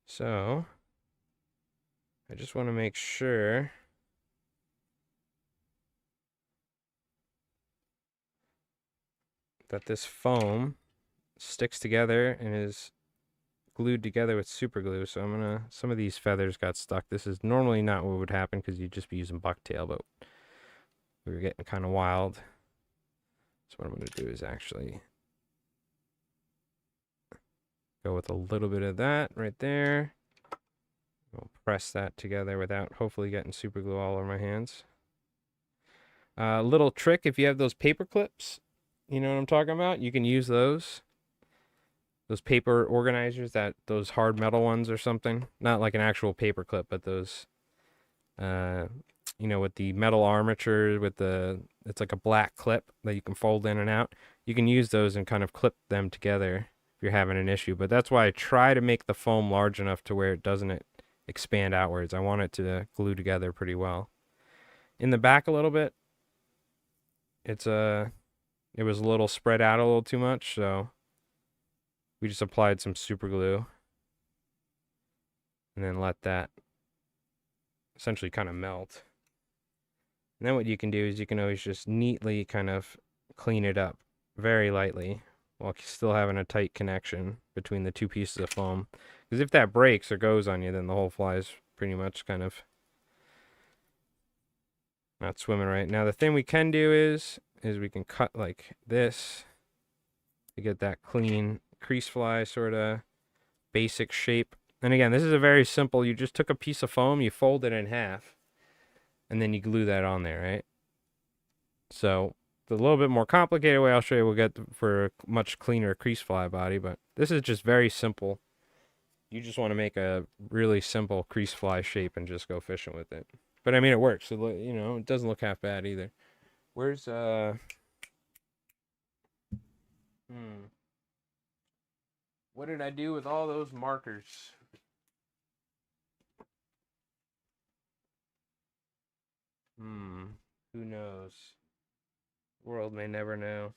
So, I just want to make sure that this foam sticks together and is glued together with super glue. So some of these feathers got stuck. This is normally not what would happen because you'd just be using bucktail, but we were getting kind of wild. So what I'm going to do is actually go with a little bit of that right there. We'll press that together without hopefully getting super glue all over my hands. Little trick, if you have those paper clips, you know what I'm talking about? You can use those. Those paper organizers, those hard metal ones or something. Not like an actual paper clip, but those, with the metal armature, it's like a black clip that you can fold in and out. You can use those and kind of clip them together if you're having an issue. But that's why I try to make the foam large enough to where it doesn't expand outwards. I want it to glue together pretty well. In the back a little bit, it was a little spread out a little too much, so we just applied some super glue and then let that essentially kind of melt. And then what you can do is you can always just neatly kind of clean it up very lightly while still having a tight connection between the two pieces of foam. Because if that breaks or goes on you, then the whole fly is pretty much kind of not swimming right. Now the thing we can do is we can cut like this to get that clean crease fly sort of basic shape. And again, this is a very simple, you just took a piece of foam, you fold it in half, and then you glue that on there, right? So the little bit more complicated way I'll show you we'll get for a much cleaner crease fly body, but this is just very simple. You just want to make a really simple crease fly shape and just go fishing with it. But I mean, it works. So, you know, it doesn't look half bad either. Where's what did I do with all those markers? Who knows? World may never know.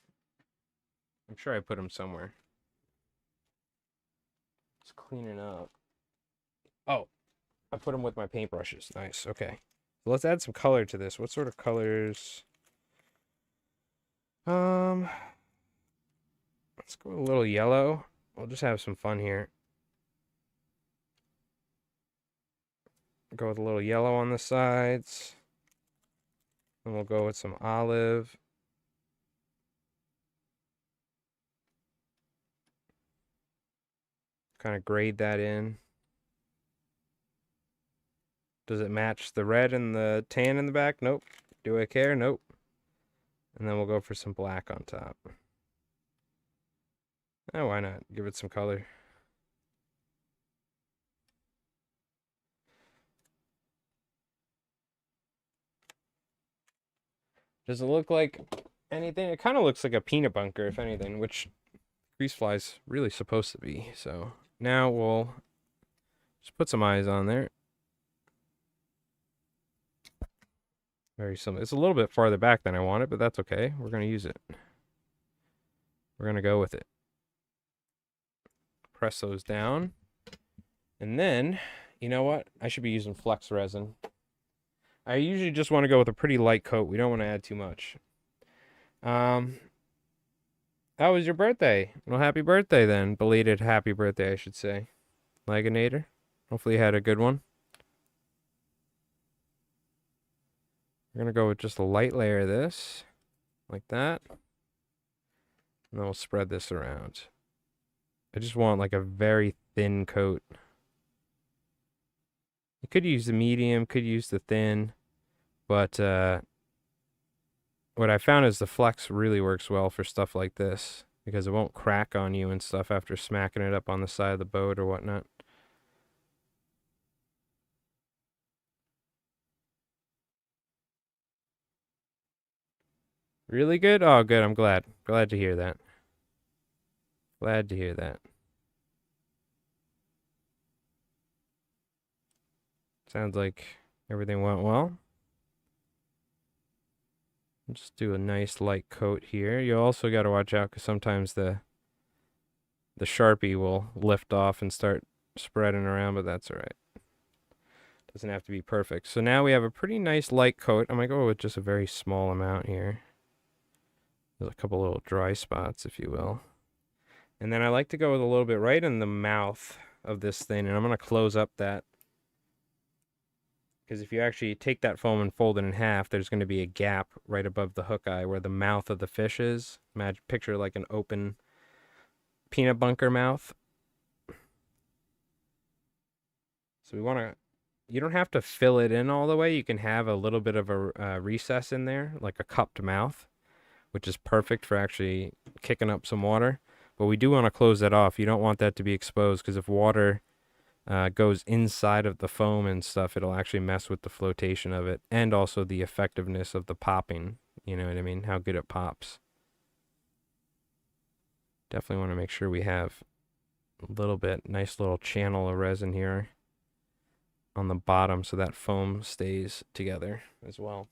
I'm sure I put them somewhere. It's cleaning up. Oh, I put them with my paintbrushes. Nice. Okay. So let's add some color to this. What sort of colors? Let's go with a little yellow. We'll just have some fun here. Go with a little yellow on the sides. And we'll go with some olive. Kind of grade that in. Does it match the red and the tan in the back? Nope. Do I care? Nope. And then we'll go for some black on top. Oh, why not? Give it some color. Does it look like anything? It kind of looks like a peanut bunker, if anything, which crease fly's really supposed to be. So now we'll just put some eyes on there. Very simple. It's a little bit farther back than I wanted, but that's okay. We're going to use it. We're going to go with it. Press those down. And then, you know what? I should be using flex resin. I usually just want to go with a pretty light coat. We don't want to add too much. How was your birthday? Well, happy birthday then. Belated happy birthday, I should say. Laganator. Hopefully you had a good one. We're going to go with just a light layer of this. Like that. And then we'll spread this around. I just want like a very thin coat. You could use the medium, could use the thin. But what I found is the flex really works well for stuff like this. Because it won't crack on you and stuff after smacking it up on the side of the boat or whatnot. Really good? Oh, good. I'm glad. Glad to hear that. Glad to hear that. Sounds like everything went well. Just do a nice light coat here. You also got to watch out because sometimes the Sharpie will lift off and start spreading around, but that's all right. Doesn't have to be perfect. So now we have a pretty nice light coat. I'm going to go with just a very small amount here. There's a couple little dry spots, if you will. And then I like to go with a little bit right in the mouth of this thing, and I'm going to close up that. Because if you actually take that foam and fold it in half, there's going to be a gap right above the hook eye where the mouth of the fish is. Imagine, picture like an open peanut bunker mouth. So we want to, you don't have to fill it in all the way. You can have a little bit of a recess in there, like a cupped mouth, which is perfect for actually kicking up some water. But we do want to close that off. You don't want that to be exposed because if water goes inside of the foam and stuff, it'll actually mess with the flotation of it and also the effectiveness of the popping. You know what I mean? How good it pops. Definitely want to make sure we have a little bit, nice little channel of resin here. on the bottom so that foam stays together as well.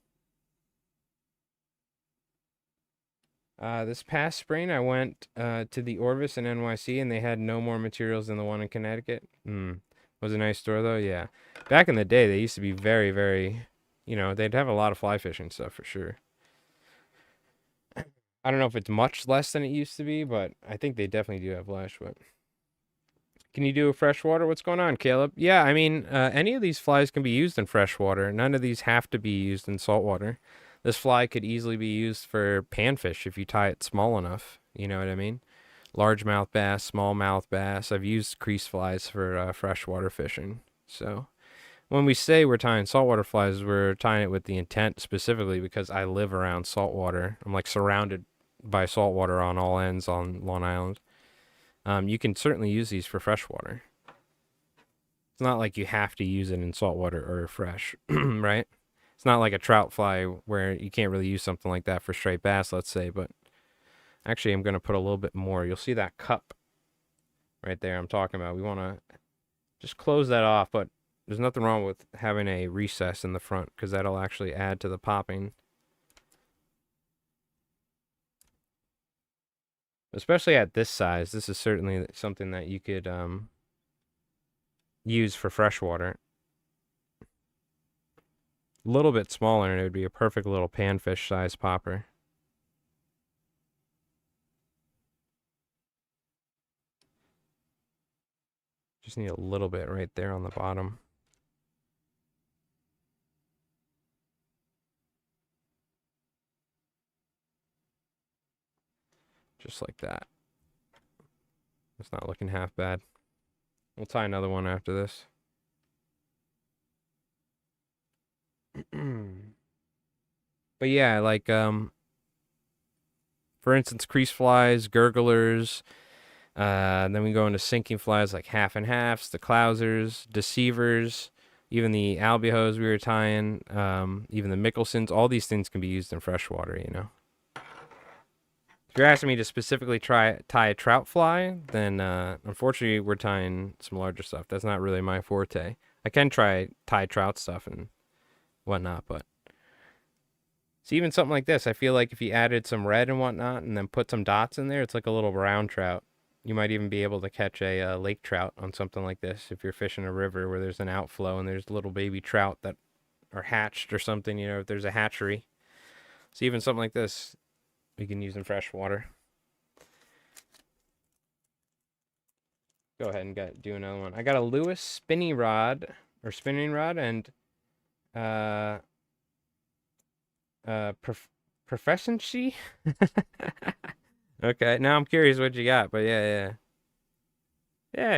This past spring, I went to the Orvis in NYC, and they had no more materials than the one in Connecticut. Was a nice store, though, yeah. Back in the day, they used to be very, very, they'd have a lot of fly fishing stuff for sure. I don't know if it's much less than it used to be, but I think they definitely do have less. But can you do a freshwater? What's going on, Caleb? Yeah, I mean, any of these flies can be used in freshwater. None of these have to be used in saltwater. This fly could easily be used for panfish if you tie it small enough. You know what I mean? Largemouth bass, smallmouth bass. I've used crease flies for freshwater fishing. So when we say we're tying saltwater flies, we're tying it with the intent specifically because I live around saltwater. I'm like surrounded by saltwater on all ends on Long Island. You can certainly use these for freshwater. It's not like you have to use it in saltwater or fresh, right? It's not like a trout fly where you can't really use something like that for straight bass, let's say. But actually, I'm going to put a little bit more. You'll see that cup right there I'm talking about. We want to just close that off, but there's nothing wrong with having a recess in the front because that'll actually add to the popping. Especially at this size, this is certainly something that you could use for freshwater. A little bit smaller and it would be a perfect little panfish size popper. Just need a little bit right there on the bottom. Just like that. It's not looking half bad. We'll tie another one after this. But yeah, like for instance, crease flies, gurglers. Then we go into sinking flies like half and halves, the clousers, deceivers, even the albihos we were tying, even the Mickelsons. All these things can be used in freshwater, you know. If you're asking me to specifically tie a trout fly, then unfortunately we're tying some larger stuff. That's not really my forte. I can tie trout stuff and whatnot, but so even something like this, I feel like if you added some red and whatnot and then put some dots in there, it's like a little brown trout. You might even be able to catch a lake trout on something like this if you're fishing a river where there's an outflow and there's little baby trout that are hatched or something, you know, if there's a hatchery. So even something like this, we can use in freshwater. Go ahead and do another one. I got a Lewis spinning rod and proficiency. Okay, now I'm curious what you got, but yeah,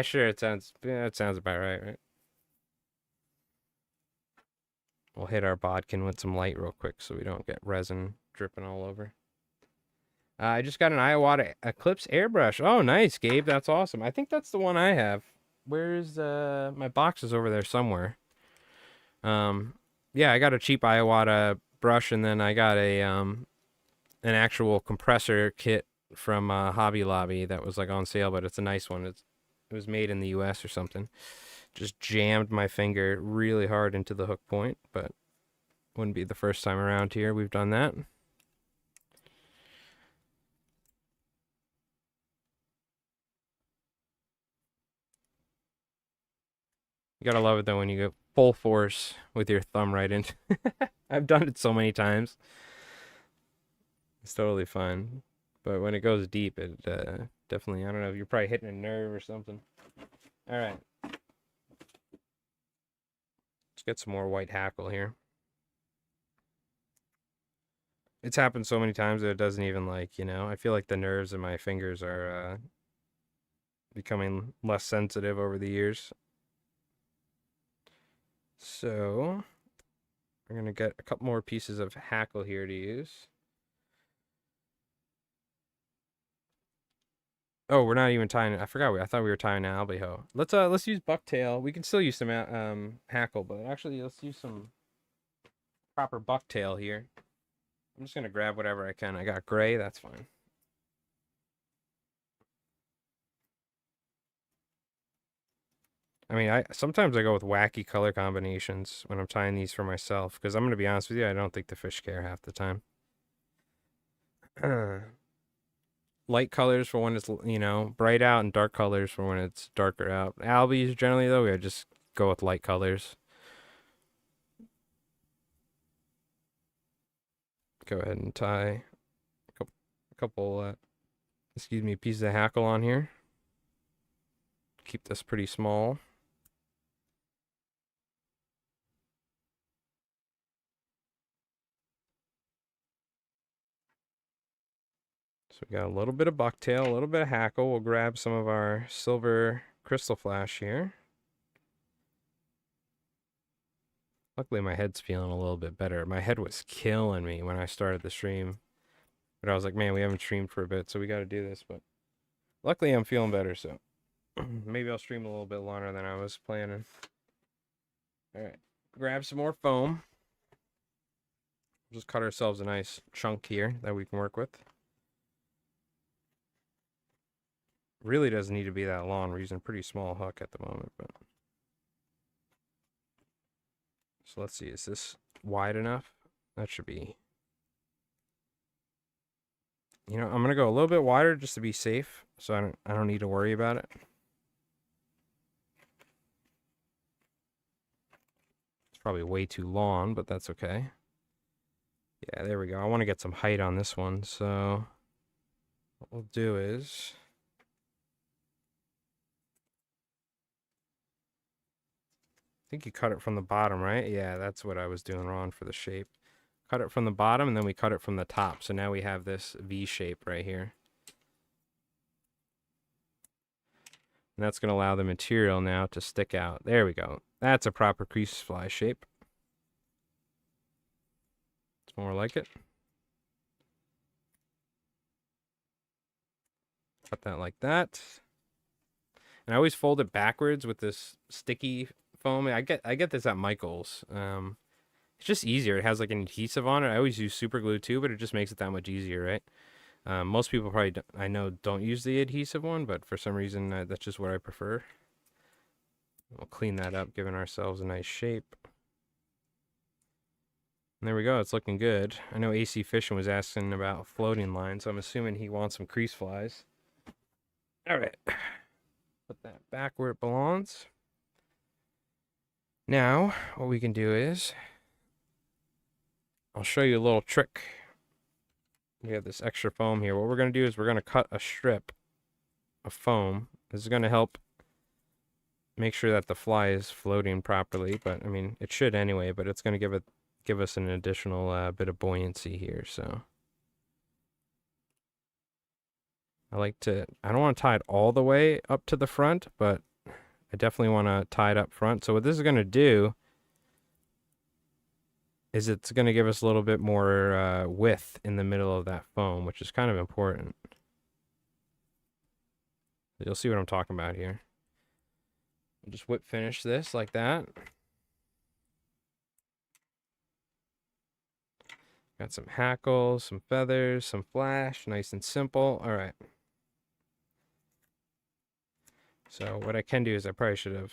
sure. It sounds about right? We'll hit our bodkin with some light real quick so we don't get resin dripping all over. I just got an Iowata Eclipse airbrush. Oh, nice, Gabe. That's awesome. I think that's the one I have. Where's my box is over there somewhere. Yeah, I got a cheap Iowata brush, and then I got an actual compressor kit from Hobby Lobby that was like on sale, but it's a nice one. It was made in the US or something. Just jammed my finger really hard into the hook point, but wouldn't be the first time around here we've done that. You gotta love it though when you go full force with your thumb right in. I've done it so many times. It's totally fun. But when it goes deep, it definitely, I don't know, you're probably hitting a nerve or something. All right. Let's get some more white hackle here. It's happened so many times that it doesn't even like, you know, I feel like the nerves in my fingers are becoming less sensitive over the years. So, we're going to get a couple more pieces of hackle here to use. Oh, we're not even tying it. I forgot. I thought we were tying an albiho. Let's use bucktail. We can still use some hackle, but actually let's use some proper bucktail here. I'm just gonna grab whatever I can. I got gray. That's fine. I mean, I sometimes I go with wacky color combinations when I'm tying these for myself, because I'm gonna be honest with you, I don't think the fish care half the time. Light colors for when it's, bright out, and dark colors for when it's darker out. Albies generally though, we just go with light colors. Go ahead and tie a couple pieces of hackle on here. Keep this pretty small. So we got a little bit of bucktail, a little bit of hackle. We'll grab some of our silver crystal flash here. Luckily, my head's feeling a little bit better. My head was killing me when I started the stream. But I was like, man, we haven't streamed for a bit, so we got to do this. But luckily, I'm feeling better, so maybe I'll stream a little bit longer than I was planning. All right, grab some more foam. Just cut ourselves a nice chunk here that we can work with. Really doesn't need to be that long. We're using a pretty small hook at the moment, but so let's see, is this wide enough? That should be. I'm gonna go a little bit wider just to be safe, so I don't need to worry about it. It's probably way too long, but that's okay. Yeah, there we go. I want to get some height on this one, so what we'll do is I think you cut it from the bottom, right? Yeah, that's what I was doing wrong for the shape. Cut it from the bottom, and then we cut it from the top. So now we have this V shape right here. And that's going to allow the material now to stick out. There we go. That's a proper crease fly shape. It's more like it. Cut that like that. And I always fold it backwards with this sticky foam. I get this at Michael's. It's just easier. It has like an adhesive on it. I always use super glue too, but it just makes it that much easier, right? Most people probably I know don't use the adhesive one, but for some reason that's just what I prefer. We'll clean that up, giving ourselves a nice shape. And there we go. It's looking good. I know AC Fishing was asking about floating line, so I'm assuming he wants some crease flies. All right. Put that back where it belongs. Now, what we can do is I'll show you a little trick. We have this extra foam here. What we're going to do is we're going to cut a strip of foam. This is going to help make sure that the fly is floating properly, but I mean, it should anyway, but it's going to give us an additional bit of buoyancy here, so I don't want to tie it all the way up to the front, but I definitely want to tie it up front. So what this is going to do is it's going to give us a little bit more width in the middle of that foam, which is kind of important. You'll see what I'm talking about here. I'll just whip finish this like that. Got some hackles, some feathers, some flash, nice and simple. All right. So what I can do is I probably should have.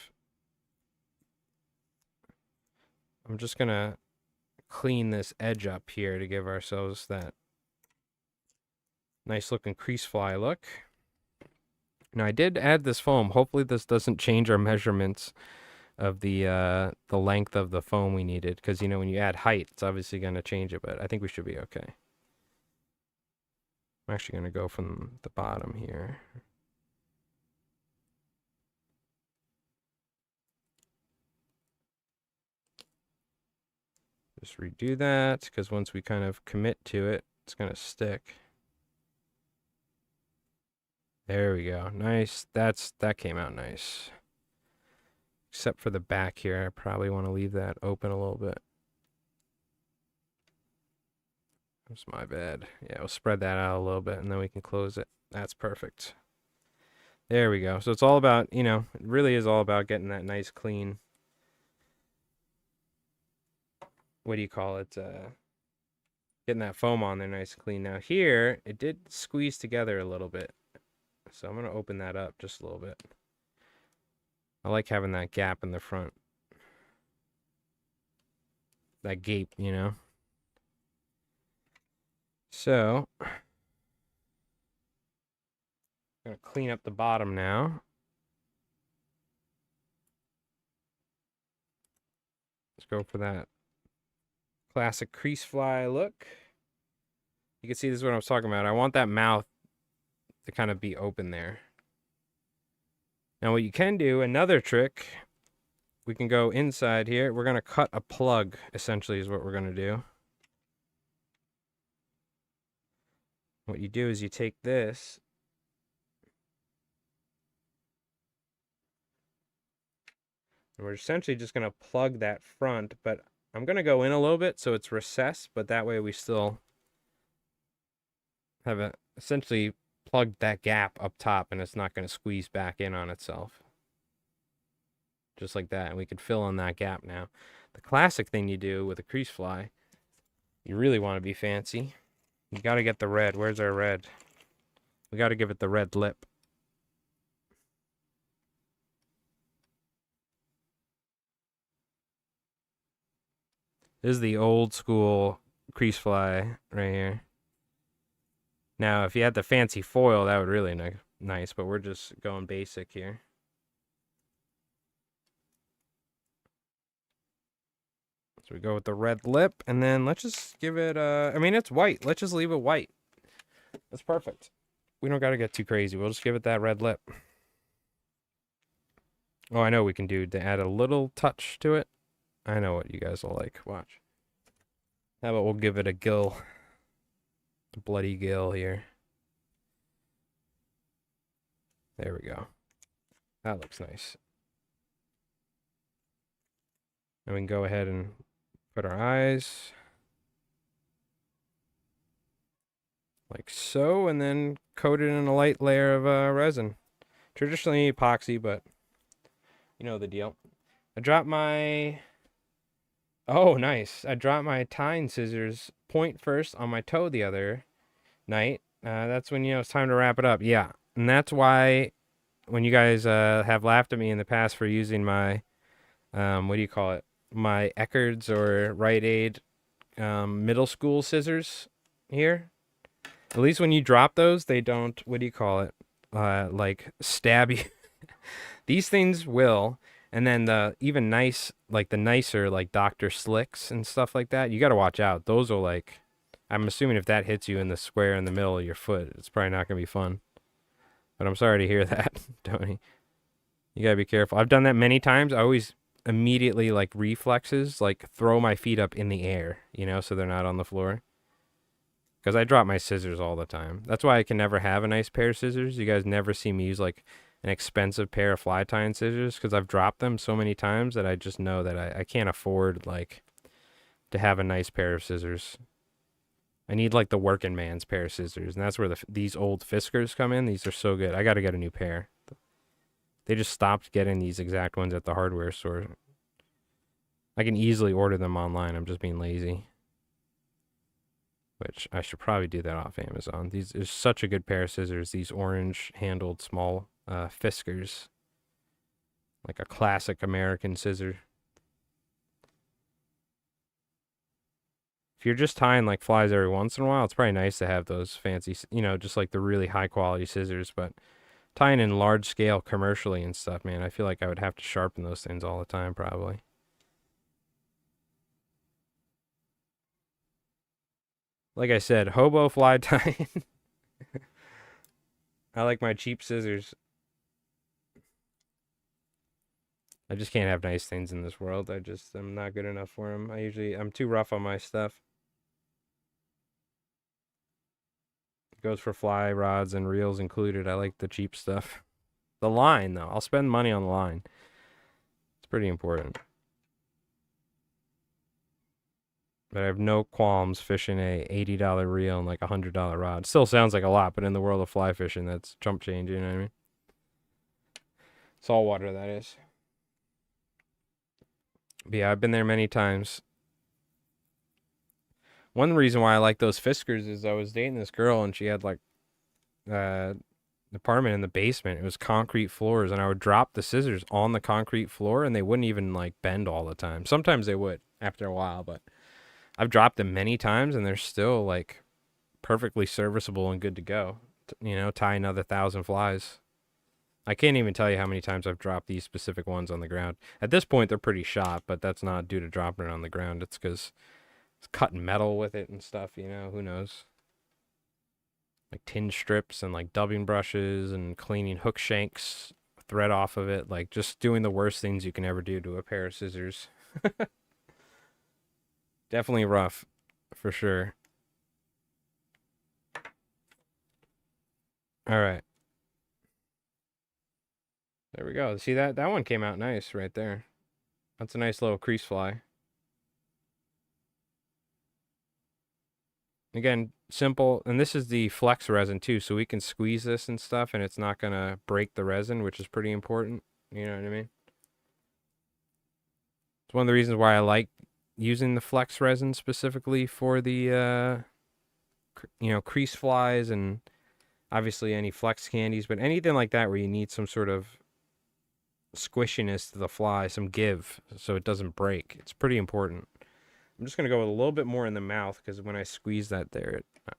I'm just going to clean this edge up here to give ourselves that nice looking crease fly look. Now I did add this foam. Hopefully this doesn't change our measurements of the length of the foam we needed, because when you add height, it's obviously going to change it, but I think we should be okay. I'm actually going to go from the bottom here. Just redo that, because once we kind of commit to it, it's going to stick. There we go. Nice. That came out nice. Except for the back here, I probably want to leave that open a little bit. That's my bad. Yeah, we'll spread that out a little bit, and then we can close it. That's perfect. There we go. So it's all about, it really is all about getting that nice clean, what do you call it? Getting that foam on there nice and clean. Now here, it did squeeze together a little bit. So I'm going to open that up just a little bit. I like having that gap in the front. That gape, you know? So, I'm going to clean up the bottom now. Let's go for that classic crease fly look. You can see this is what I was talking about. I want that mouth to kind of be open there. Now what you can do, another trick, we can go inside here. We're going to cut a plug, essentially, is what we're going to do. What you do is you take this, and we're essentially just going to plug that front, but I'm going to go in a little bit so it's recessed, but that way we still have essentially plugged that gap up top and it's not going to squeeze back in on itself. Just like that, and we can fill in that gap now. The classic thing you do with a crease fly, you really want to be fancy, you got to get the red. Where's our red? We got to give it the red lip. This is the old school crease fly right here. Now, if you had the fancy foil, that would really nice, but we're just going basic here. So we go with the red lip, and then let's just give it I mean, it's white. Let's just leave it white. That's perfect. We don't got to get too crazy. We'll just give it that red lip. Oh, I know we can do to add a little touch to it. I know what you guys will like. Watch. How about we'll give it a gill. A bloody gill here. There we go. That looks nice. And we can go ahead and put our eyes. Like so, and then coat it in a light layer of resin. Traditionally epoxy, but you know the deal. I dropped my... Oh, nice. I dropped my tying scissors point first on my toe the other night. That's when, you know, it's time to wrap it up. Yeah, and that's why when you guys have laughed at me in the past for using my, what do you call it? My Eckerd's or Rite Aid middle school scissors here. At least when you drop those, they don't, what do you call it? Like stab you. These things will. And then the even nice, like the nicer, like Dr. Slicks and stuff like that, you got to watch out. Those are like, I'm assuming if that hits you in the square in the middle of your foot, it's probably not going to be fun. But I'm sorry to hear that, Tony. You got to be careful. I've done that many times. I always immediately, like reflexes, like throw my feet up in the air, you know, so they're not on the floor. Because I drop my scissors all the time. That's why I can never have a nice pair of scissors. You guys never see me use like an expensive pair of fly tying scissors because I've dropped them so many times that I just know that I can't afford like to have a nice pair of scissors. I need like the working man's pair of scissors, and that's where these old Fiskars come in. These are so good. I got to get a new pair. They just stopped getting these exact ones at the hardware store. I can easily order them online. I'm just being lazy. Which I should probably do that off Amazon. These is such a good pair of scissors. These orange handled small Fiskars. Like a classic American scissor. If you're just tying like flies every once in a while, it's probably nice to have those fancy, you know, just like the really high quality scissors. But tying in large scale commercially and stuff, man, I feel like I would have to sharpen those things all the time probably. Like I said, hobo fly tying. I like my cheap scissors. I just can't have nice things in this world. I'm not good enough for them. I'm too rough on my stuff. It goes for fly rods and reels included. I like the cheap stuff. The line, though. I'll spend money on the line. It's pretty important. But I have no qualms fishing a $80 reel and like a $100 rod. Still sounds like a lot, but in the world of fly fishing, that's chump change, you know what I mean? Saltwater, that is. But yeah, I've been there many times. One reason why I like those Fiskars is I was dating this girl and she had like apartment in the basement. It was concrete floors, and I would drop the scissors on the concrete floor, and they wouldn't even like bend all the time. Sometimes they would after a while, but I've dropped them many times, and they're still like perfectly serviceable and good to go. You know, tie another 1,000 flies. I can't even tell you how many times I've dropped these specific ones on the ground. At this point, they're pretty shot, but that's not due to dropping it on the ground. It's because it's cutting metal with it and stuff, you know, who knows. Like tin strips and like dubbing brushes and cleaning hook shanks, thread off of it. Like just doing the worst things you can ever do to a pair of scissors. Definitely rough, for sure. All right. There we go. See that one came out nice right there. That's a nice little crease fly. Again, simple, and this is the flex resin too, so we can squeeze this and stuff, and it's not gonna break the resin, which is pretty important. You know what I mean? It's one of the reasons why I like using the flex resin specifically for the crease flies and obviously any flex candies, but anything like that where you need some sort of squishiness to the fly, some give, so it doesn't break. It's pretty important. I'm just going to go with a little bit more in the mouth because when I squeeze that there, it, what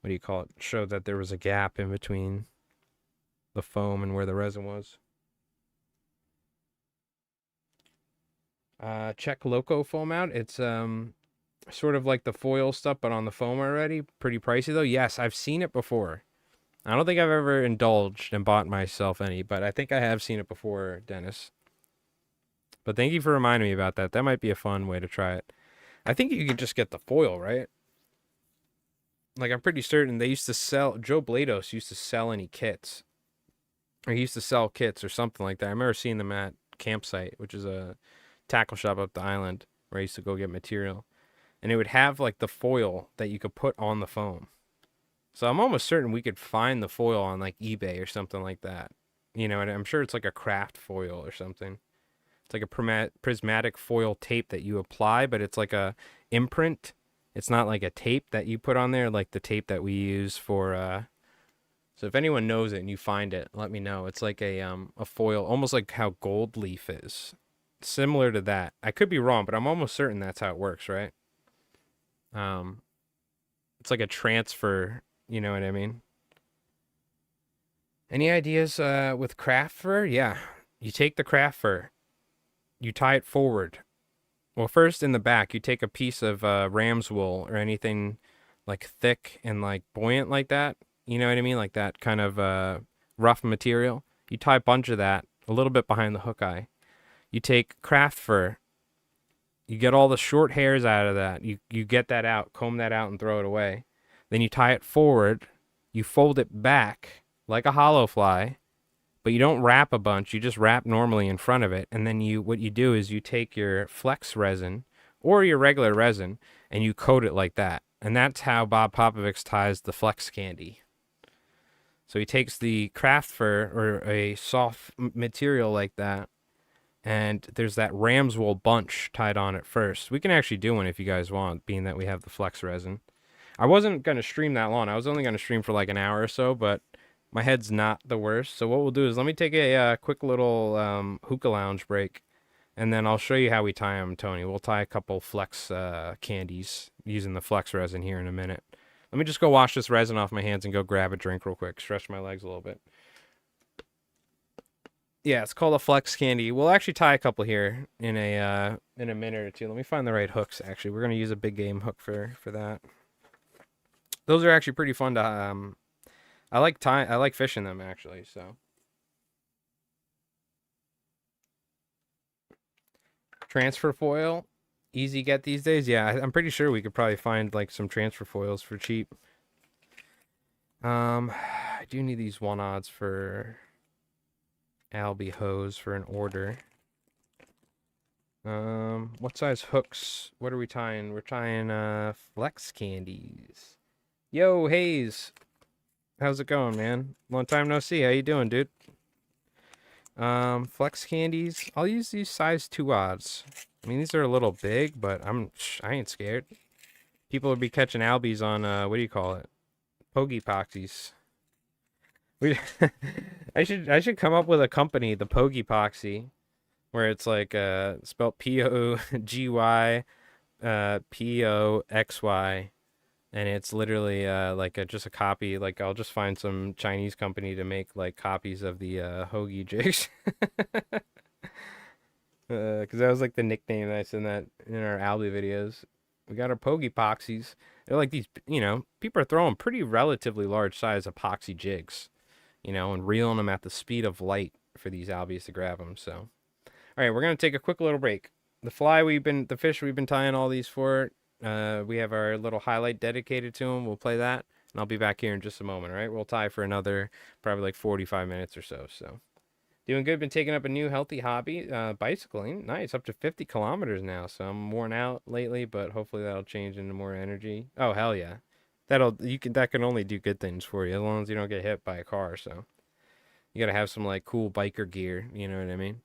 do you call it, showed that there was a gap in between the foam and where the resin was. Check Loco foam out. It's sort of like the foil stuff, but on the foam already. Pretty pricey though. Yes, I've seen it before. I don't think I've ever indulged and bought myself any, but I think I have seen it before, Dennis. But thank you for reminding me about that. That might be a fun way to try it. I think you can just get the foil, right? Like, I'm pretty certain they used to sell, Joe Blados used to sell any kits. Or he used to sell kits or something like that. I remember seeing them at Campsite, which is a tackle shop up the island where I used to go get material. And it would have, like, the foil that you could put on the foam. So I'm almost certain we could find the foil on, like, eBay or something like that. You know, and I'm sure it's like a craft foil or something. It's like a prismatic foil tape that you apply, but it's like a imprint. It's not like a tape that you put on there, like the tape that we use for. So if anyone knows it and you find it, let me know. It's like a foil, almost like how gold leaf is, similar to that. I could be wrong, but I'm almost certain that's how it works, right? It's like a transfer. You know what I mean? Any ideas with craft fur? Yeah, you take the craft fur. You tie it forward. Well, first in the back, you take a piece of ram's wool or anything like thick and like buoyant like that. You know what I mean? Like that kind of rough material. You tie a bunch of that a little bit behind the hook eye. You take craft fur. You get all the short hairs out of that. You get that out, comb that out and throw it away. Then you tie it forward. You fold it back like a hollow fly. But you don't wrap a bunch, you just wrap normally in front of it, and then what you do is you take your flex resin or your regular resin and you coat it like that. And that's how Bob Popovics ties the flex candy. So he takes the craft fur or a soft material like that, and there's that ram's wool bunch tied on it first. We can actually do one if you guys want, being that we have the flex resin. I wasn't going to stream that long. I was only going to stream for like an hour or so, but my head's not the worst. So what we'll do is let me take a quick little hookah lounge break, and then I'll show you how we tie them, Tony. We'll tie a couple flex candies using the flex resin here in a minute. Let me just go wash this resin off my hands and go grab a drink real quick. Stretch my legs a little bit. Yeah, it's called a flex candy. We'll actually tie a couple here in a minute or two. Let me find the right hooks, actually. We're going to use a big game hook for that. Those are actually pretty fun to I like fishing them actually, so. Transfer foil, easy get these days. Yeah, I'm pretty sure we could probably find like some transfer foils for cheap. I do need these 1/0s for Alby hose for an order. What size hooks? What are we tying? We're tying flex candies. Yo, Hayes. How's it going, man? Long time no see. How you doing, dude? Flex candies. I'll use these size 2/0s. I mean, these are a little big, but I ain't scared. People will be catching Albies on what do you call it? Pogey poxies. We, I should come up with a company, the Pogy Poxy, where it's like spelled Pogy Poxy, and it's literally like just a copy. Like I'll just find some Chinese company to make like copies of the hoagie jigs, because that was like the nickname that's in our Alby videos. We got our Pogy Poxies. They're like these, people are throwing pretty relatively large size epoxy jigs, and reeling them at the speed of light for these Albies to grab them. So, all right, we're gonna take a quick little break. The fish we've been tying all these for, we have our little highlight dedicated to them. We'll play that, and I'll be back here in just a moment. All right, we'll tie for another probably like 45 minutes or so. So, doing good. Been taking up a new healthy hobby, bicycling. Nice, up to 50 kilometers now. So I'm worn out lately, but hopefully that'll change into more energy. Oh hell yeah, that can only do good things for you as long as you don't get hit by a car. So you gotta have some like cool biker gear. You know what I mean?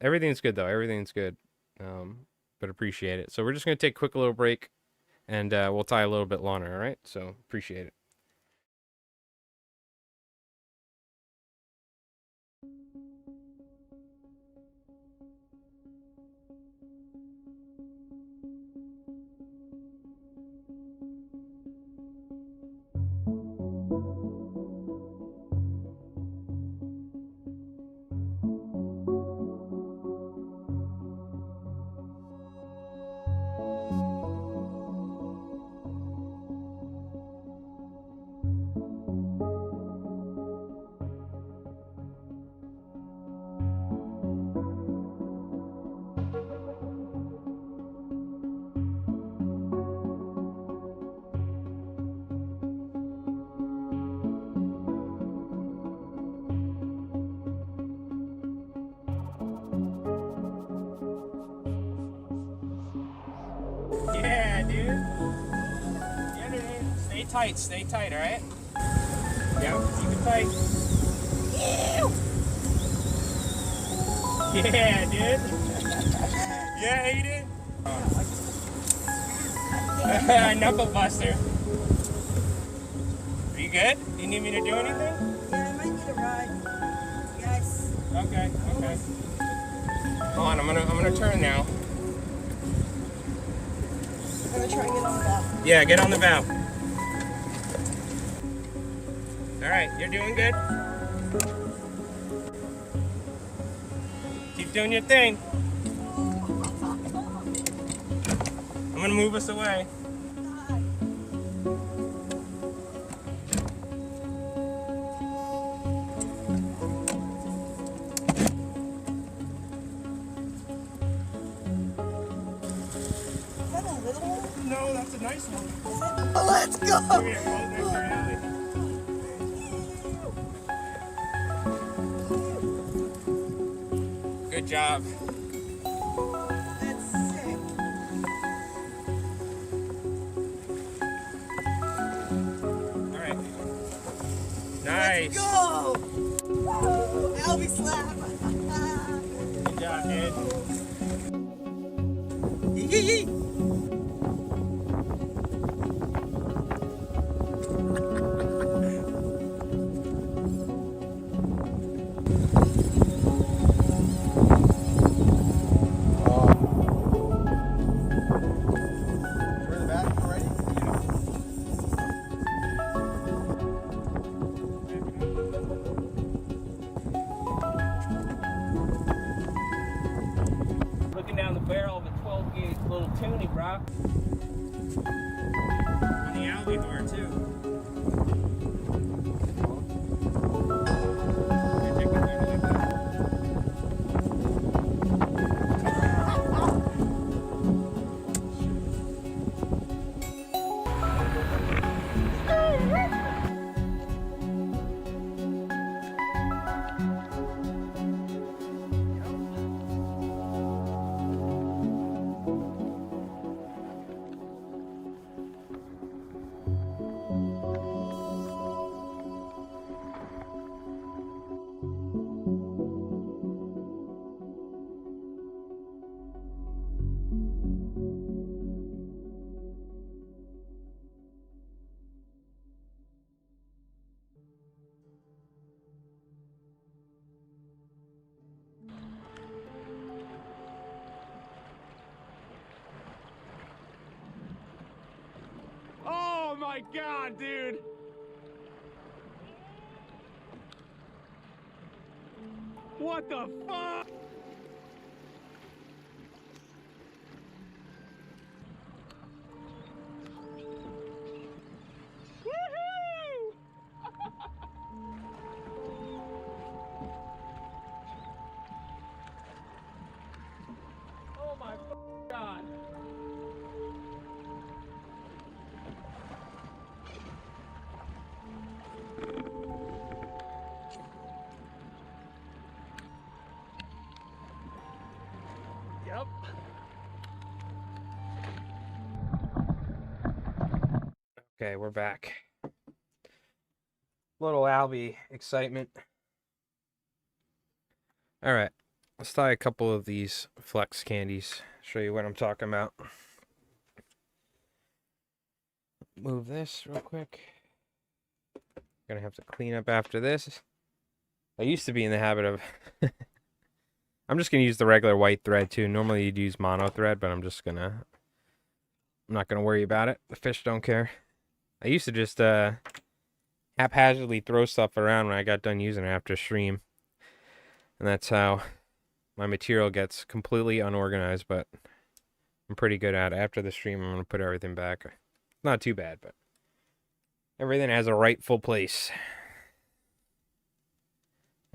Everything's good though. Everything's good. But appreciate it. So we're just gonna take a quick little break, and we'll tie a little bit longer. All right. So appreciate it. Yeah, dude. Yeah, dude. Stay tight, all right? Yep, keep it tight. Yeah, dude. Yeah, Aiden. Knuckle buster. Are you good? Do you need me to do anything? Yeah, I might need a ride. Yes. Okay. Hold on, I'm gonna turn now. I'm gonna try and get on the bow. Yeah, get on the bow. All right, you're doing good. Keep doing your thing. I'm gonna move us away. Is that a little one? No, that's a nice one. Oh, let's go! Come here, hold next to Allie. Good job. That's sick. All right. Nice. Let's go! Woo! Alby slap! Good job, dude. Yee! Looking down the barrel of a 12 gauge little tuny, bro. On the Albacore too. Here, take one here, like that. my god, dude! What the fuck? Woohoo! Oh my god. Yep. Okay, we're back. Little Alby excitement. All right, let's tie a couple of these flex candies. Show you what I'm talking about. Move this real quick. Gonna have to clean up after this. I used to be in the habit of I'm just gonna use the regular white thread too. Normally you'd use mono thread, but I'm not gonna worry about it. The fish don't care. I used to just haphazardly throw stuff around when I got done using it after stream. And that's how my material gets completely unorganized, but I'm pretty good at it. After the stream, I'm gonna put everything back. Not too bad, but everything has a rightful place.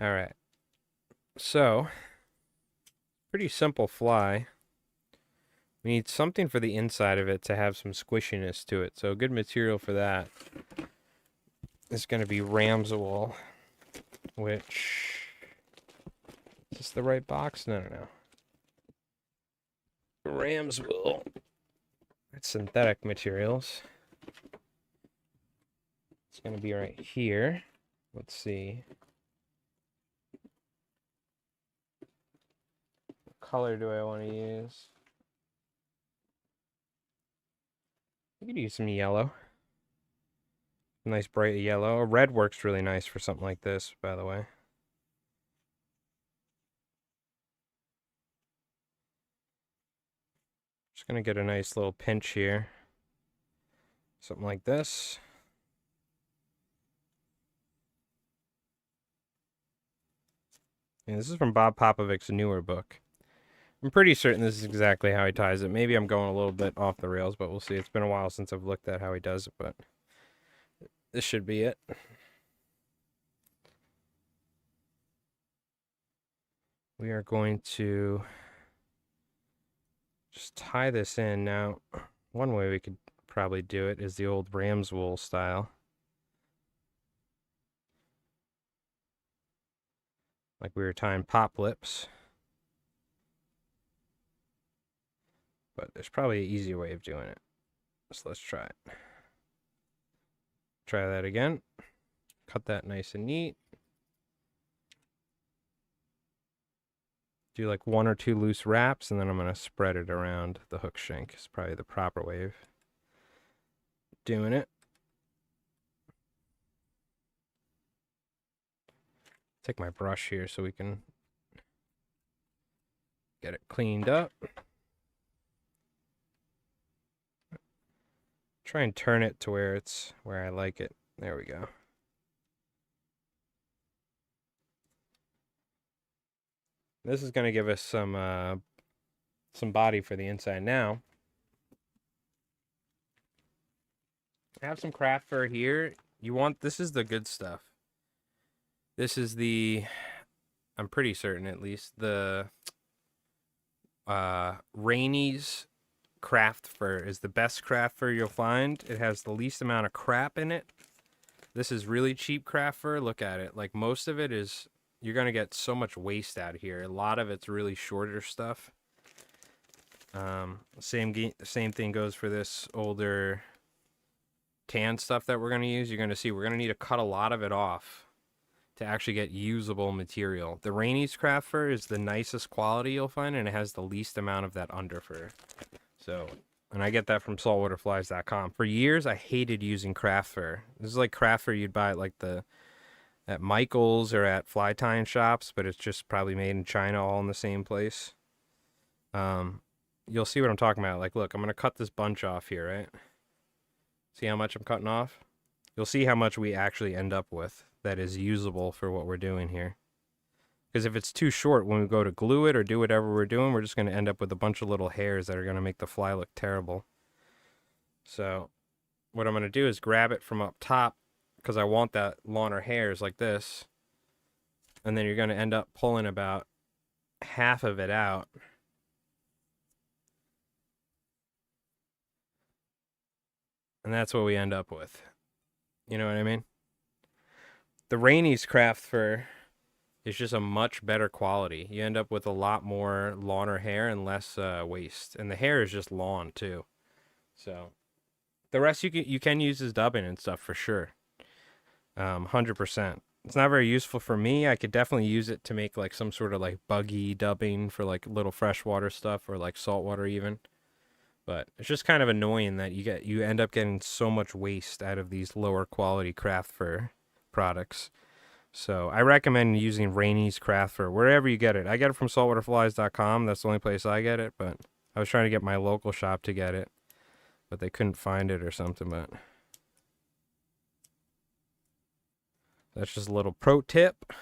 All right. So, pretty simple fly. We need something for the inside of it to have some squishiness to it. So, good material for that is going to be ram's wool, which is this the right box? No. Ram's wool. It's synthetic materials. It's going to be right here. Let's see. What color do I want to use? I could use some yellow. Nice bright yellow. A red works really nice for something like this, by the way. Just going to get a nice little pinch here. Something like this. And this is from Bob Popovich's newer book. I'm pretty certain this is exactly how he ties it. Maybe I'm going a little bit off the rails, but we'll see. It's been a while since I've looked at how he does it, but this should be it. We are going to just tie this in. Now, one way we could probably do it is the old ram's wool style. Like we were tying pop lips. But there's probably an easier way of doing it. So let's try it. Try that again. Cut that nice and neat. Do like 1 or 2 loose wraps, and then I'm going to spread it around the hook shank. It's probably the proper way of doing it. Take my brush here so we can get it cleaned up. Try and turn it to where it's where I like it. There we go. This is going to give us some body for the inside. Now, I have some craft fur here. This is the good stuff. This is I'm pretty certain at least, the Rainey's craft fur is the best craft fur you'll find. It has the least amount of crap in it. This is really cheap craft fur. Look at it. Like most of it is, you're going to get so much waste out of here. A lot of it's really shorter stuff. Same thing goes for this older tan stuff that we're going to use. You're going to see we're going to need to cut a lot of it off to actually get usable material. The Rainey's craft fur is the nicest quality you'll find, and it has the least amount of that under fur. So, and I get that from saltwaterflies.com. For years, I hated using craft fur. This is like craft fur you'd buy at Michael's or at fly tying shops, but it's just probably made in China, all in the same place. You'll see what I'm talking about. Like, look, I'm going to cut this bunch off here, right? See how much I'm cutting off? You'll see how much we actually end up with that is usable for what we're doing here. Because if it's too short, when we go to glue it or do whatever we're doing, we're just going to end up with a bunch of little hairs that are going to make the fly look terrible. So what I'm going to do is grab it from up top, because I want that longer hairs like this. And then you're going to end up pulling about half of it out. And that's what we end up with. You know what I mean? The Rainey's craft fur is just a much better quality. You end up with a lot more lawner hair and less waste. And the hair is just lawn too. So the rest you can use as dubbing and stuff for sure. 100%. It's not very useful for me. I could definitely use it to make like some sort of like buggy dubbing for like little freshwater stuff or like saltwater even. But it's just kind of annoying that you end up getting so much waste out of these lower quality craft fur products. So I recommend using Rainey's craft fur wherever you get it. I get it from saltwaterflies.com. That's the only place I get it, but I was trying to get my local shop to get it, but they couldn't find it or something. But that's just a little pro tip,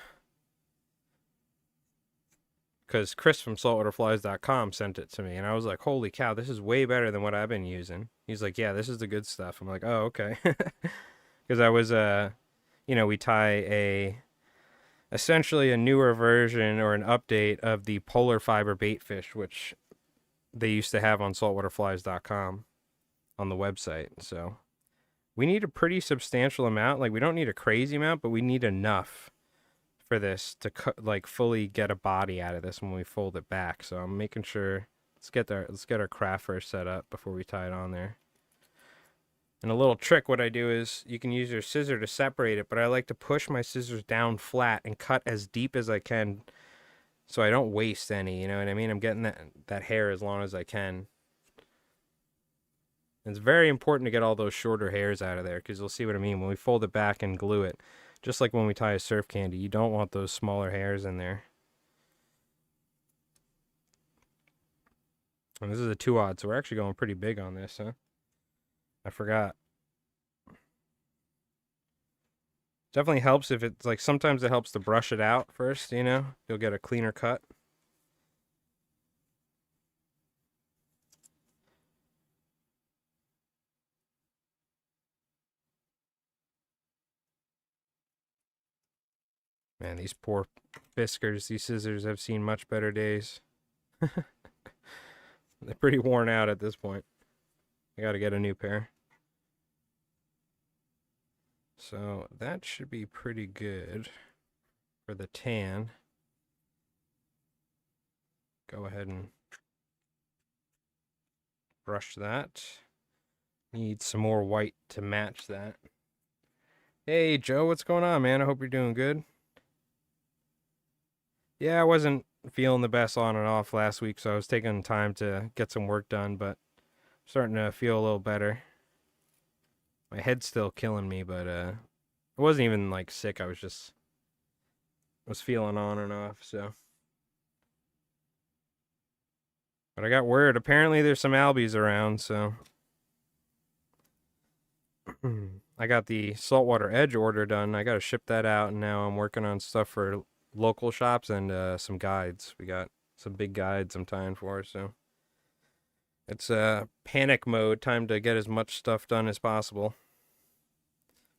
because Chris from saltwaterflies.com sent it to me, and I was like, holy cow, this is way better than what I've been using. He's like, yeah, this is the good stuff. I'm like, oh, okay. Because I was, we tie essentially a newer version or an update of the polar fiber baitfish, which they used to have on saltwaterflies.com on the website. So we need a pretty substantial amount. Like, we don't need a crazy amount, but we need enough for this to fully get a body out of this when we fold it back. So I'm making sure, let's get our craft first set up before we tie it on there. And a little trick, what I do is you can use your scissor to separate it, but I like to push my scissors down flat and cut as deep as I can so I don't waste any, you know what I mean? I'm getting that hair as long as I can. It's very important to get all those shorter hairs out of there, because you'll see what I mean when we fold it back and glue it. Just like when we tie a surf candy, you don't want those smaller hairs in there. And this is a 2-aught, so we're actually going pretty big on this, huh? I forgot. Definitely helps if it's like, sometimes it helps to brush it out first, you know? You'll get a cleaner cut. Man, these poor Fiskars, these scissors have seen much better days. They're pretty worn out at this point. I gotta get a new pair. So that should be pretty good for the tan. Go ahead and brush that. Need some more white to match that. Hey Joe, what's going on, man? I hope you're doing good. Yeah, I wasn't feeling the best on and off last week, so I was taking time to get some work done, but I'm starting to feel a little better. My head's still killing me, but I wasn't even like sick. I was feeling on and off, so. But I got word, apparently there's some Albys around, so. I got the Saltwater Edge order done. I got to ship that out, and now I'm working on stuff for local shops and some guides. We got some big guides I'm tying for, so. It's panic mode, time to get as much stuff done as possible.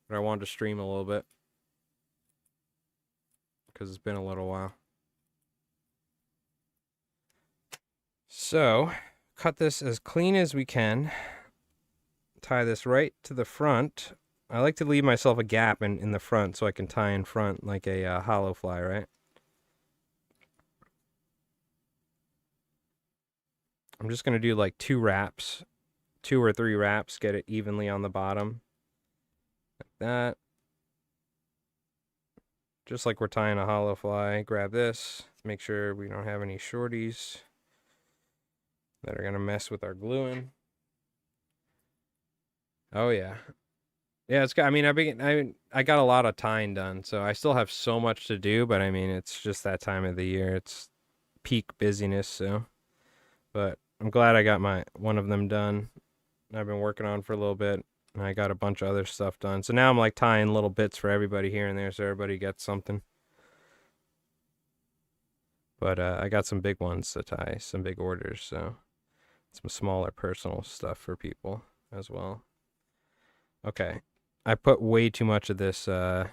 But I wanted to stream a little bit, because it's been a little while. So, cut this as clean as we can. Tie this right to the front. I like to leave myself a gap in the front so I can tie in front like a hollow fly, right? I'm just going to do like 2 wraps, 2 or 3 wraps, get it evenly on the bottom. Like that. Just like we're tying a hollow fly. Grab this, make sure we don't have any shorties that are going to mess with our gluing. Oh yeah. Yeah, it's got, I mean, I got a lot of tying done, so I still have so much to do, but I mean, it's just that time of the year. It's peak busyness, so. But I'm glad I got one of them done. I've been working on for a little bit. And I got a bunch of other stuff done. So now I'm like tying little bits for everybody here and there so everybody gets something. But I got some big ones to tie, some big orders, so some smaller personal stuff for people as well. Okay. I put way too much of this I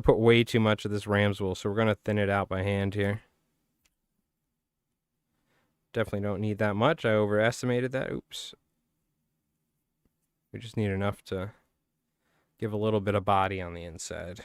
put way too much of this ram's wool, so we're going to thin it out by hand here. Definitely don't need that much. I overestimated that. Oops. We just need enough to give a little bit of body on the inside.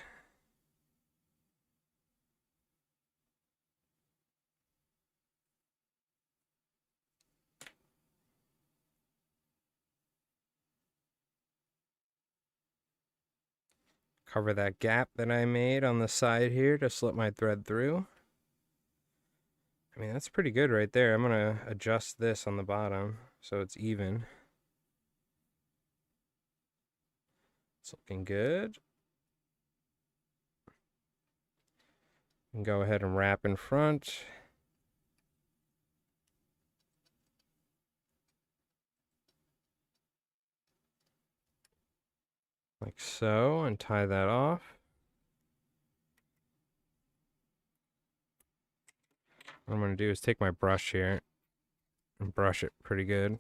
Cover that gap that I made on the side here to slip my thread through. I mean, that's pretty good right there. I'm going to adjust this on the bottom so it's even. It's looking good. And go ahead and wrap in front. Like so, and tie that off. What I'm going to do is take my brush here and brush it pretty good. I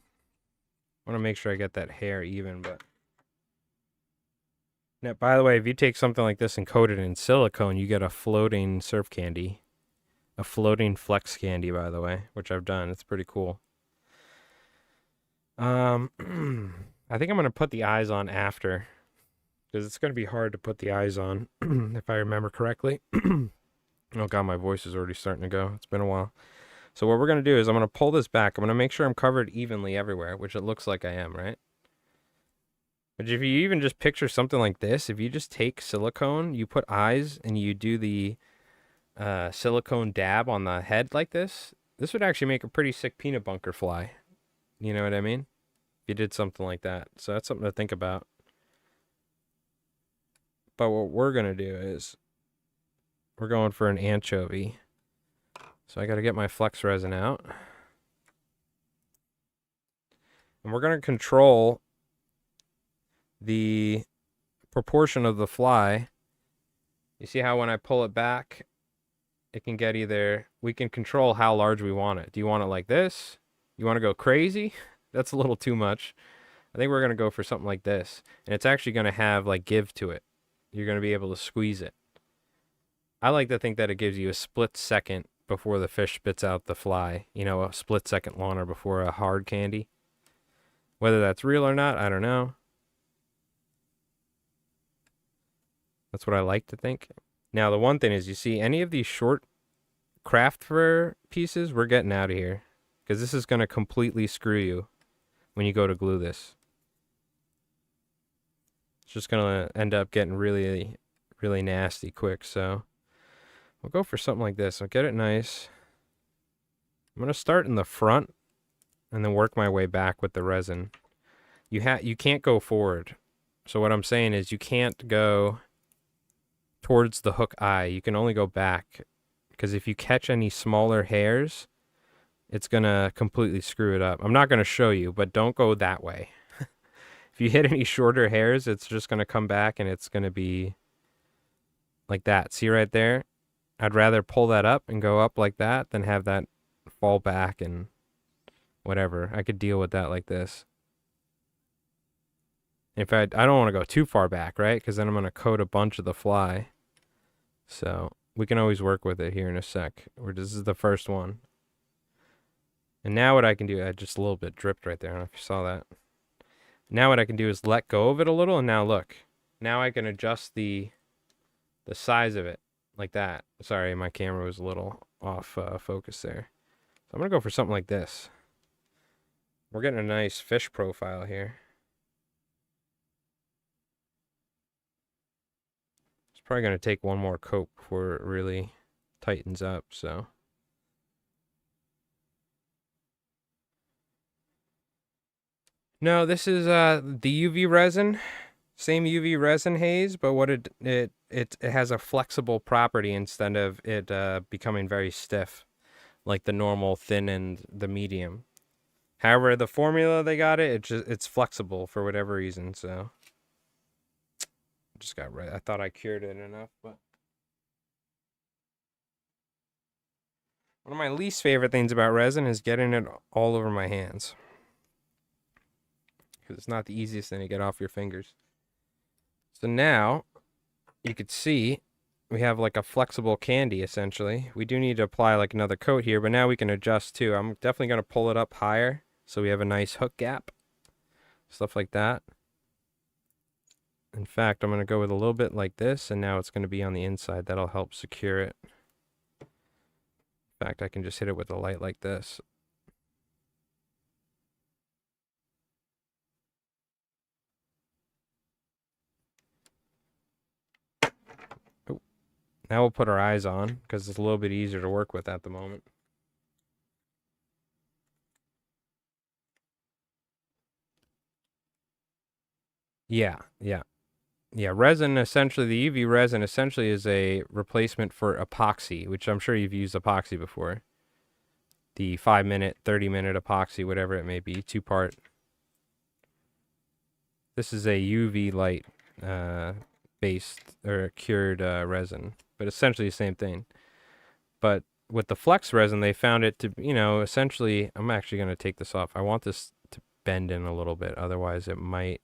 want to make sure I get that hair even, but... Now, by the way, if you take something like this and coat it in silicone, you get a floating surf candy. A floating flex candy, by the way, which I've done. It's pretty cool. I think I'm going to put the eyes on after, because it's going to be hard to put the eyes on, if I remember correctly. Oh god, my voice is already starting to go. It's been a while. So what we're going to do is I'm going to pull this back. I'm going to make sure I'm covered evenly everywhere, which it looks like I am, right? But if you even just picture something like this, if you just take silicone, you put eyes, and you do the silicone dab on the head like this, this would actually make a pretty sick peanut bunker fly. You know what I mean? If you did something like that. So that's something to think about. But what we're going to do is we're going for an anchovy. So I got to get my flex resin out. And we're going to control the proportion of the fly. You see how when I pull it back, it can get either, we can control how large we want it. Do you want it like this? You want to go crazy? That's a little too much. I think we're going to go for something like this. And it's actually going to have like give to it. You're going to be able to squeeze it. I like to think that it gives you a split second before the fish spits out the fly. You know, a split second longer before a hard candy. Whether that's real or not, I don't know. That's what I like to think. Now, the one thing is, you see any of these short craft fur pieces, we're getting out of here. Because this is going to completely screw you when you go to glue this. It's just going to end up getting really, really nasty quick, so... We'll go for something like this. I'll get it nice. I'm going to start in the front and then work my way back with the resin. You can't go forward. So what I'm saying is you can't go towards the hook eye. You can only go back. Because if you catch any smaller hairs, it's going to completely screw it up. I'm not going to show you, but don't go that way. If you hit any shorter hairs, it's just going to come back and it's going to be like that. See right there? I'd rather pull that up and go up like that than have that fall back and whatever. I could deal with that like this. In fact, I don't want to go too far back, right? Because then I'm going to coat a bunch of the fly. So we can always work with it here in a sec. This is the first one. And now what I can do, I just a little bit dripped right there. I don't know if you saw that. Now what I can do is let go of it a little. And now look. Now I can adjust the size of it. Like that. Sorry, my camera was a little off focus there. So I'm going to go for something like this. We're getting a nice fish profile here. It's probably going to take one more coat before it really tightens up, so. No, this is the UV resin. Same UV resin haze, but what it has a flexible property instead of it becoming very stiff, like the normal thin and the medium. However, the formula they got it's flexible for whatever reason. So just got right. I thought I cured it enough, but one of my least favorite things about resin is getting it all over my hands because it's not the easiest thing to get off your fingers. So now you could see we have like a flexible candy essentially. We do need to apply like another coat here, but now we can adjust too. I'm definitely going to pull it up higher so we have a nice hook gap, stuff like that. In fact, I'm going to go with a little bit like this, and now it's going to be on the inside. That'll help secure it. In fact, I can just hit it with a light like this. Oh. Now we'll put our eyes on, because it's a little bit easier to work with at the moment. Yeah. Resin, essentially, the UV resin essentially is a replacement for epoxy, which I'm sure you've used epoxy before. The 5-minute, 30-minute epoxy, whatever it may be, 2-part. This is a UV light based or cured resin, but essentially the same thing. But with the flex resin, they found it to, essentially, I'm actually going to take this off. I want this to bend in a little bit, otherwise it might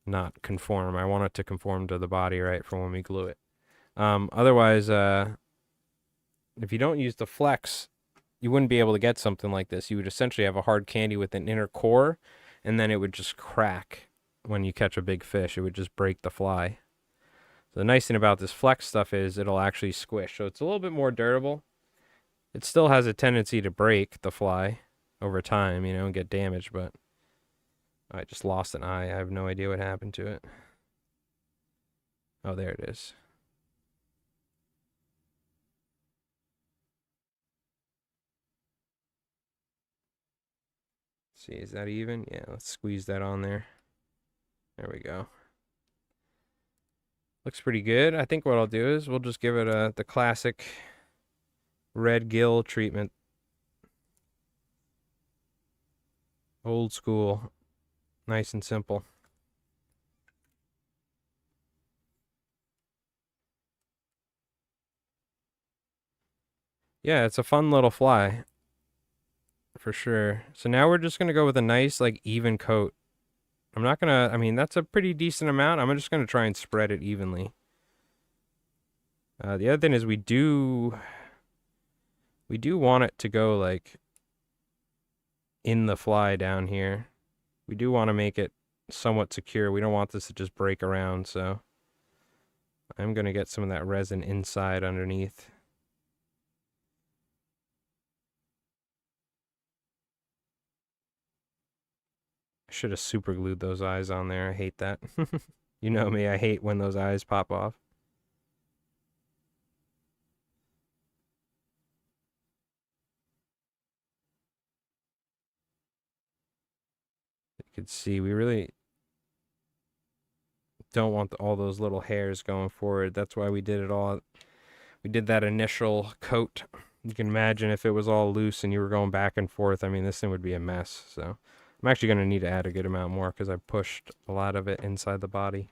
not conform. I want it to conform to the body, right, for when we glue it. Otherwise, if you don't use the flex, you wouldn't be able to get something like this. You would essentially have a hard candy with an inner core, and then it would just crack when you catch a big fish. It would just break the fly. So the nice thing about this flex stuff is it'll actually squish. So it's a little bit more durable. It still has a tendency to break the fly over time, and get damaged, but I just lost an eye. I have no idea what happened to it. Oh, there it is. See, is that even? Yeah, let's squeeze that on there. There we go. Looks pretty good. I think what I'll do is we'll just give it the classic red gill treatment. Old school. Nice and simple. Yeah, it's a fun little fly. For sure. So now we're just going to go with a nice, like, even coat. I'm not going to, that's a pretty decent amount. I'm just going to try and spread it evenly. The other thing is we do want it to go, like, in the fly down here. We do want to make it somewhat secure. We don't want this to just break around, so I'm going to get some of that resin inside underneath. I should have super glued those eyes on there. I hate that. You know me, I hate when those eyes pop off. You can see we really don't want all those little hairs going forward. That's why we did it all. We did that initial coat. You can imagine if it was all loose and you were going back and forth. This thing would be a mess. So I'm actually going to need to add a good amount more because I pushed a lot of it inside the body.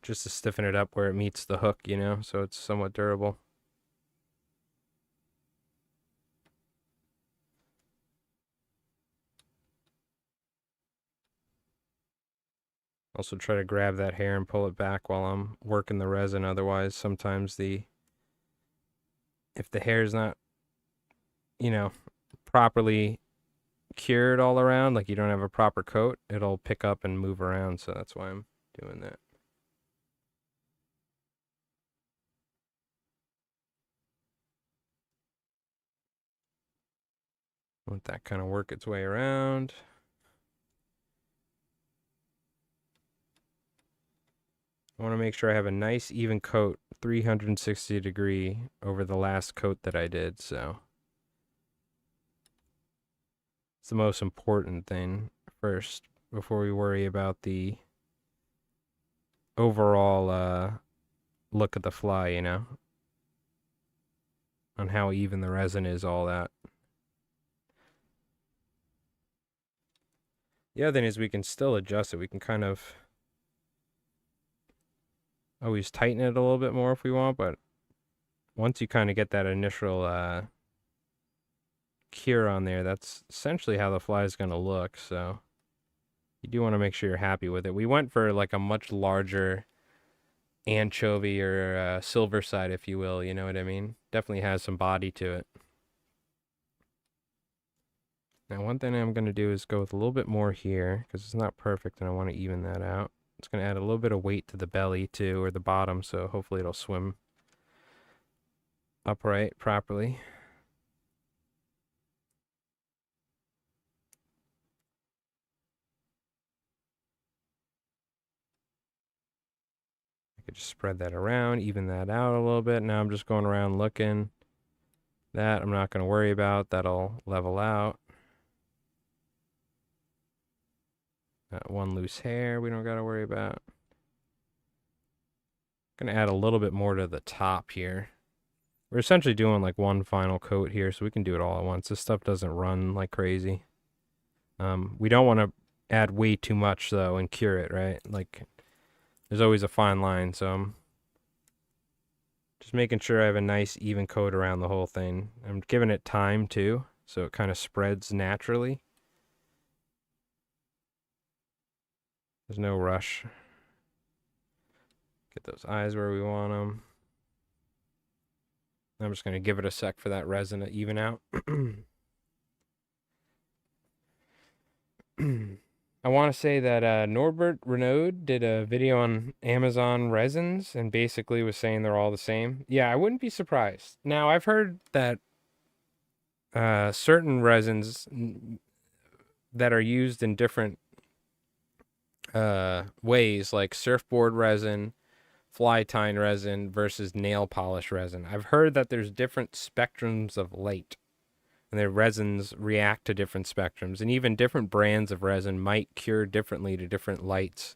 Just to stiffen it up where it meets the hook, so it's somewhat durable. Also try to grab that hair and pull it back while I'm working the resin. Otherwise, sometimes if the hair is not, properly cured all around, like you don't have a proper coat, it'll pick up and move around. So that's why I'm doing that. Let that kind of work its way around. I want to make sure I have a nice even coat, 360 degree over the last coat that I did, so it's the most important thing first before we worry about the overall look at the fly, on how even the resin is, all that. The other thing is we can still adjust it. We can kind of always tighten it a little bit more if we want, but once you kind of get that initial cure on there, that's essentially how the fly is going to look. So you do want to make sure you're happy with it. We went for like a much larger anchovy or silver side, if you will. You know what I mean? Definitely has some body to it. Now, one thing I'm going to do is go with a little bit more here because it's not perfect and I want to even that out. It's going to add a little bit of weight to the belly too, or the bottom, so hopefully it'll swim upright properly. I could just spread that around, even that out a little bit. Now I'm just going around looking. That I'm not going to worry about. That'll level out. One loose hair we don't got to worry about. Going to add a little bit more to the top here. We're essentially doing like one final coat here, so we can do it all at once. This stuff doesn't run like crazy. We don't want to add way too much though and cure it, right? Like there's always a fine line, so I'm just making sure I have a nice even coat around the whole thing. I'm giving it time too, so it kind of spreads naturally. There's no rush. Get those eyes where we want them. I'm just going to give it a sec for that resin to even out. I want to say that Norbert Renaud did a video on Amazon resins and basically was saying they're all the same. Yeah, I wouldn't be surprised. Now, I've heard that certain resins that are used in different ways, like surfboard resin, fly tying resin versus nail polish resin. I've heard that there's different spectrums of light, and their resins react to different spectrums, and even different brands of resin might cure differently to different lights.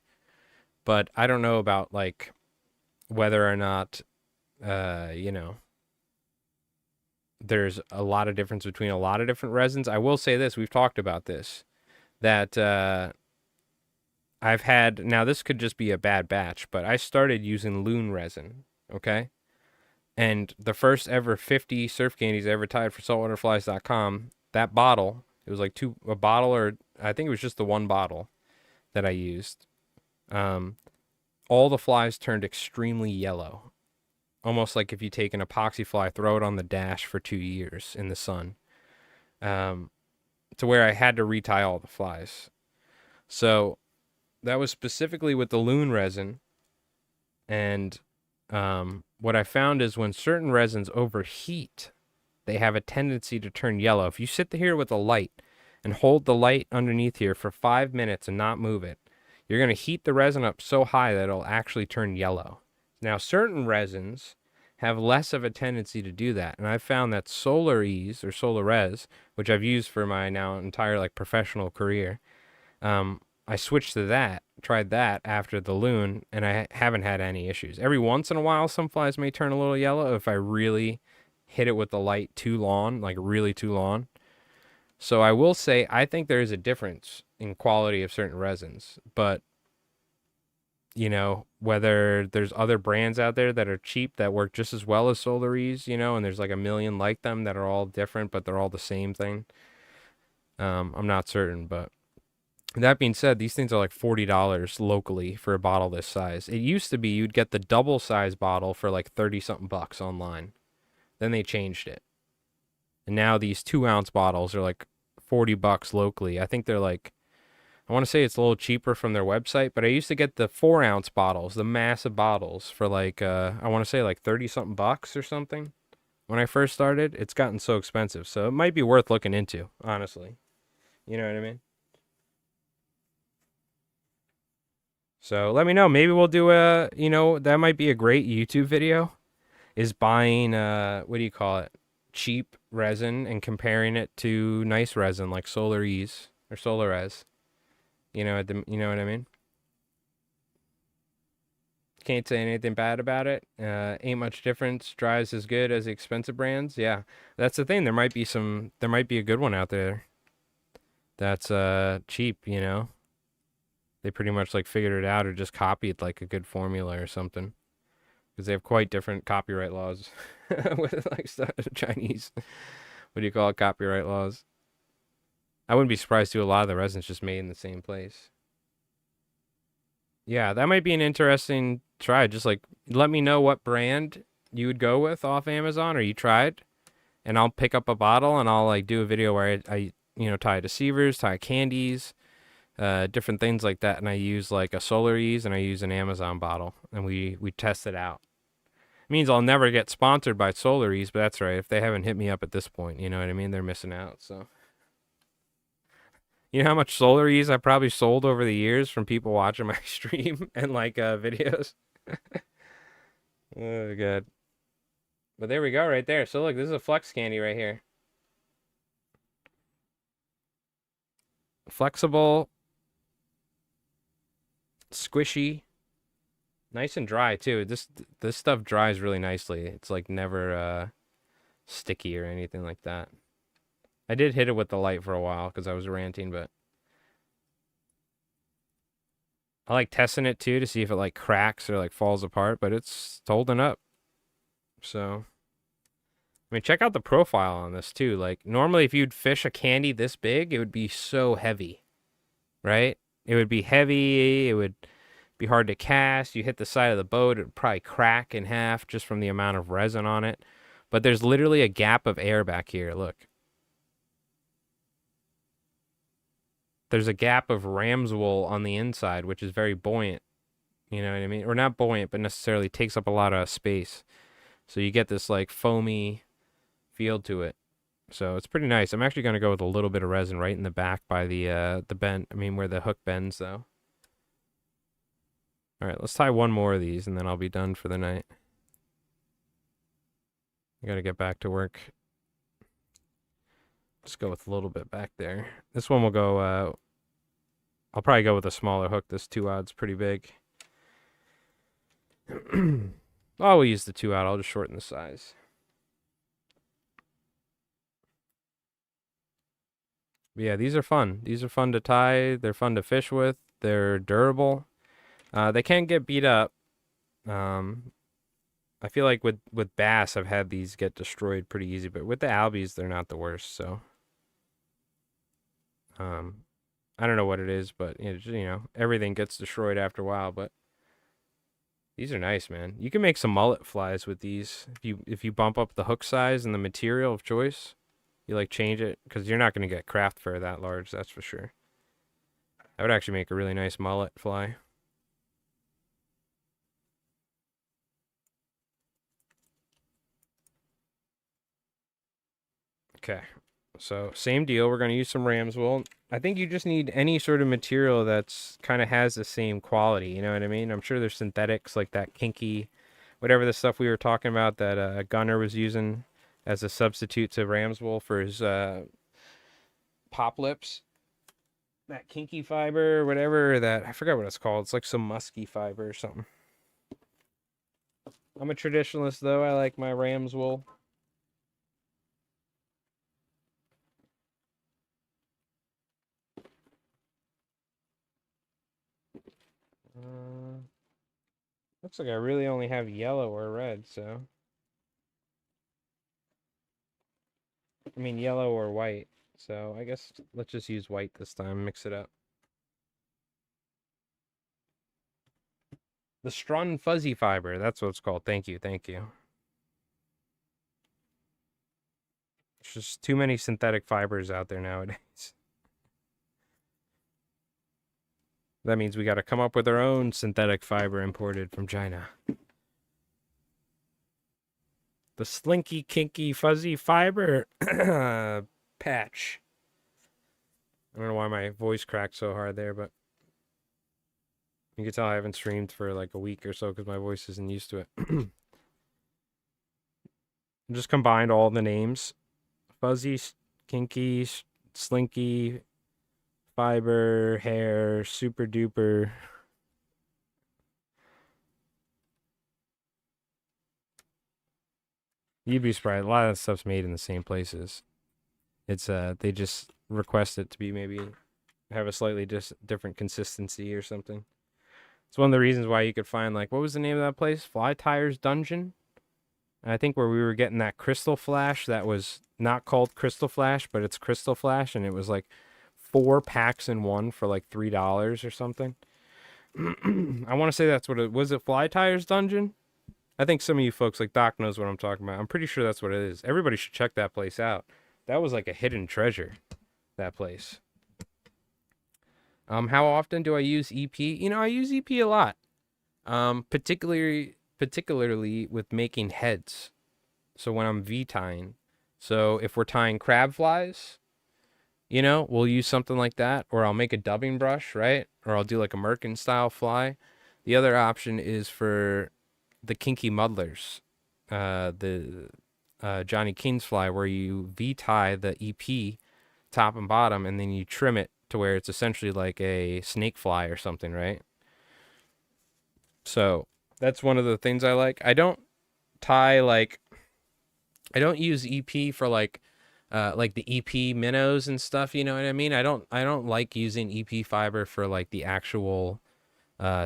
But I don't know about like whether or not, you know, there's a lot of difference between a lot of different resins. I will say this, we've talked about this, that I've had, now this could just be a bad batch, but I started using loon resin, okay? And the first ever 50 surf candies I ever tied for saltwaterflies.com, that bottle, it was like a bottle, or I think it was just the one bottle that I used. All the flies turned extremely yellow. Almost like if you take an epoxy fly, throw it on the dash for 2 years in the sun. To where I had to retie all the flies. So that was specifically with the loon resin. And what I found is when certain resins overheat, they have a tendency to turn yellow. If you sit here with a light and hold the light underneath here for 5 minutes and not move it, you're going to heat the resin up so high that it'll actually turn yellow. Now, certain resins have less of a tendency to do that. And I've found that Solar Ease or Solar Res, which I've used for my now entire like professional career, I switched to that, tried that after the loon, and I haven't had any issues. Every once in a while, some flies may turn a little yellow if I really hit it with the light too long, like really too long. So I will say, I think there is a difference in quality of certain resins, but you know, whether there's other brands out there that are cheap that work just as well as Solar Ease, you know, and there's like a million like them that are all different, but they're all the same thing. I'm not certain, but that being said, these things are like $40 locally for a bottle this size. It used to be you'd get the double size bottle for like 30 something bucks online. Then they changed it. And now these 2-ounce bottles are like 40 bucks locally. I think they're like, I want to say it's a little cheaper from their website, but I used to get the 4-ounce bottles, the massive bottles for like, I want to say like 30 something bucks or something. When I first started, it's gotten so expensive. So it might be worth looking into, honestly. You know what I mean? So let me know. Maybe we'll do a, you know, that might be a great YouTube video, is buying, what do you call it? Cheap resin and comparing it to nice resin like Solar Ease or Solar Res. You know what I mean? Can't say anything bad about it. Ain't much difference. Dries as good as the expensive brands. Yeah, that's the thing. There might be a good one out there that's cheap. You know, they pretty much like figured it out or just copied like a good formula or something because they have quite different copyright laws with like Chinese. What do you call it? Copyright laws. I wouldn't be surprised too. A lot of the resin's just made in the same place. Yeah, that might be an interesting try. Just like let me know what brand you would go with off Amazon or you tried, and I'll pick up a bottle and I'll like do a video where I tie deceivers, tie candies, different things like that, and I use like a Solar Ease and I use an Amazon bottle and we test it out. It means I'll never get sponsored by Solar Ease, but that's right. If they haven't hit me up at this point, you know what I mean? They're missing out. So. You know how much Solar Ease I probably sold over the years from people watching my stream and like videos? Oh, God. But there we go right there. So look, this is a flex candy right here. Flexible, squishy, nice and dry too. This stuff dries really nicely. It's like never sticky or anything like that. I did hit it with the light for a while because I was ranting, but I like testing it too to see if it like cracks or like falls apart, but it's holding up. So, I mean, check out the profile on this too. Like normally if you'd fish a candy this big, it would be so heavy, right? It would be heavy. It would be hard to cast. You hit the side of the boat, it would probably crack in half just from the amount of resin on it. But there's literally a gap of air back here. Look. There's a gap of ram's wool on the inside, which is very buoyant. You know what I mean? Or not buoyant, but necessarily takes up a lot of space. So you get this like foamy feel to it. So it's pretty nice. I'm actually going to go with a little bit of resin right in the back by the bend. I mean, where the hook bends, though. All right, let's tie one more of these, and then I'll be done for the night. I got to get back to work. Let's go with a little bit back there. This one will go, I'll probably go with a smaller hook. This 2-odd's pretty big. Oh, we'll use the 2-odd. I'll just shorten the size. But yeah, these are fun. These are fun to tie. They're fun to fish with. They're durable. They can get beat up. I feel like with bass, I've had these get destroyed pretty easy, but with the Albies, they're not the worst. So, I don't know what it is, but everything gets destroyed after a while. But these are nice, man. You can make some mullet flies with these if you bump up the hook size and the material of choice. You like change it because you're not going to get craft fur that large, that's for sure. That would actually make a really nice mullet fly. Okay, so same deal. We're going to use some ram's wool. I think you just need any sort of material that's kind of has the same quality. You know what I mean? I'm sure there's synthetics like that kinky, whatever the stuff we were talking about that Gunner was using as a substitute to ram's wool for his pop lips. That kinky fiber or whatever that, I forgot what it's called. It's like some musky fiber or something. I'm a traditionalist though. I like my ram's wool. Looks like I really only have yellow or red, so. I mean yellow or white. So I guess let's just use white this time, mix it up. The Strun Fuzzy Fiber, that's what it's called. Thank you, thank you. There's just too many synthetic fibers out there nowadays. That means we got to come up with our own synthetic fiber imported from China. The Slinky Kinky Fuzzy Fiber patch. I don't know why my voice cracked so hard there, but you can tell I haven't streamed for like a week or so because my voice isn't used to it. Just combined all the names. Fuzzy, Kinky, Slinky, Fiber, Hair, Super Duper. You'd be surprised. A lot of that stuff's made in the same places. It's they just request it to be maybe have a slightly different consistency or something. It's one of the reasons why you could find like what was the name of that place? Fly Tires Dungeon. And I think where we were getting that Crystal Flash that was not called Crystal Flash, but it's Crystal Flash, and it was like 4 packs in one for like $3 or something. I want to say that's what it was. It Fly Tires Dungeon? I think some of you folks like Doc knows what I'm talking about. I'm pretty sure that's what it is. Everybody should check that place out. That was like a hidden treasure, that place. How often do I use EP? You know, I use EP a lot. Particularly with making heads. So when I'm V-tying. So if we're tying crab flies, you know, we'll use something like that. Or I'll make a dubbing brush, right? Or I'll do like a merkin style fly. The other option is for the kinky muddlers. The Johnny King's fly, where you V-tie the EP top and bottom, and then you trim it to where it's essentially like a snake fly or something, right? So that's one of the things I like. I don't use EP for like the EP minnows and stuff, you know what I mean? I don't like using EP fiber for like the actual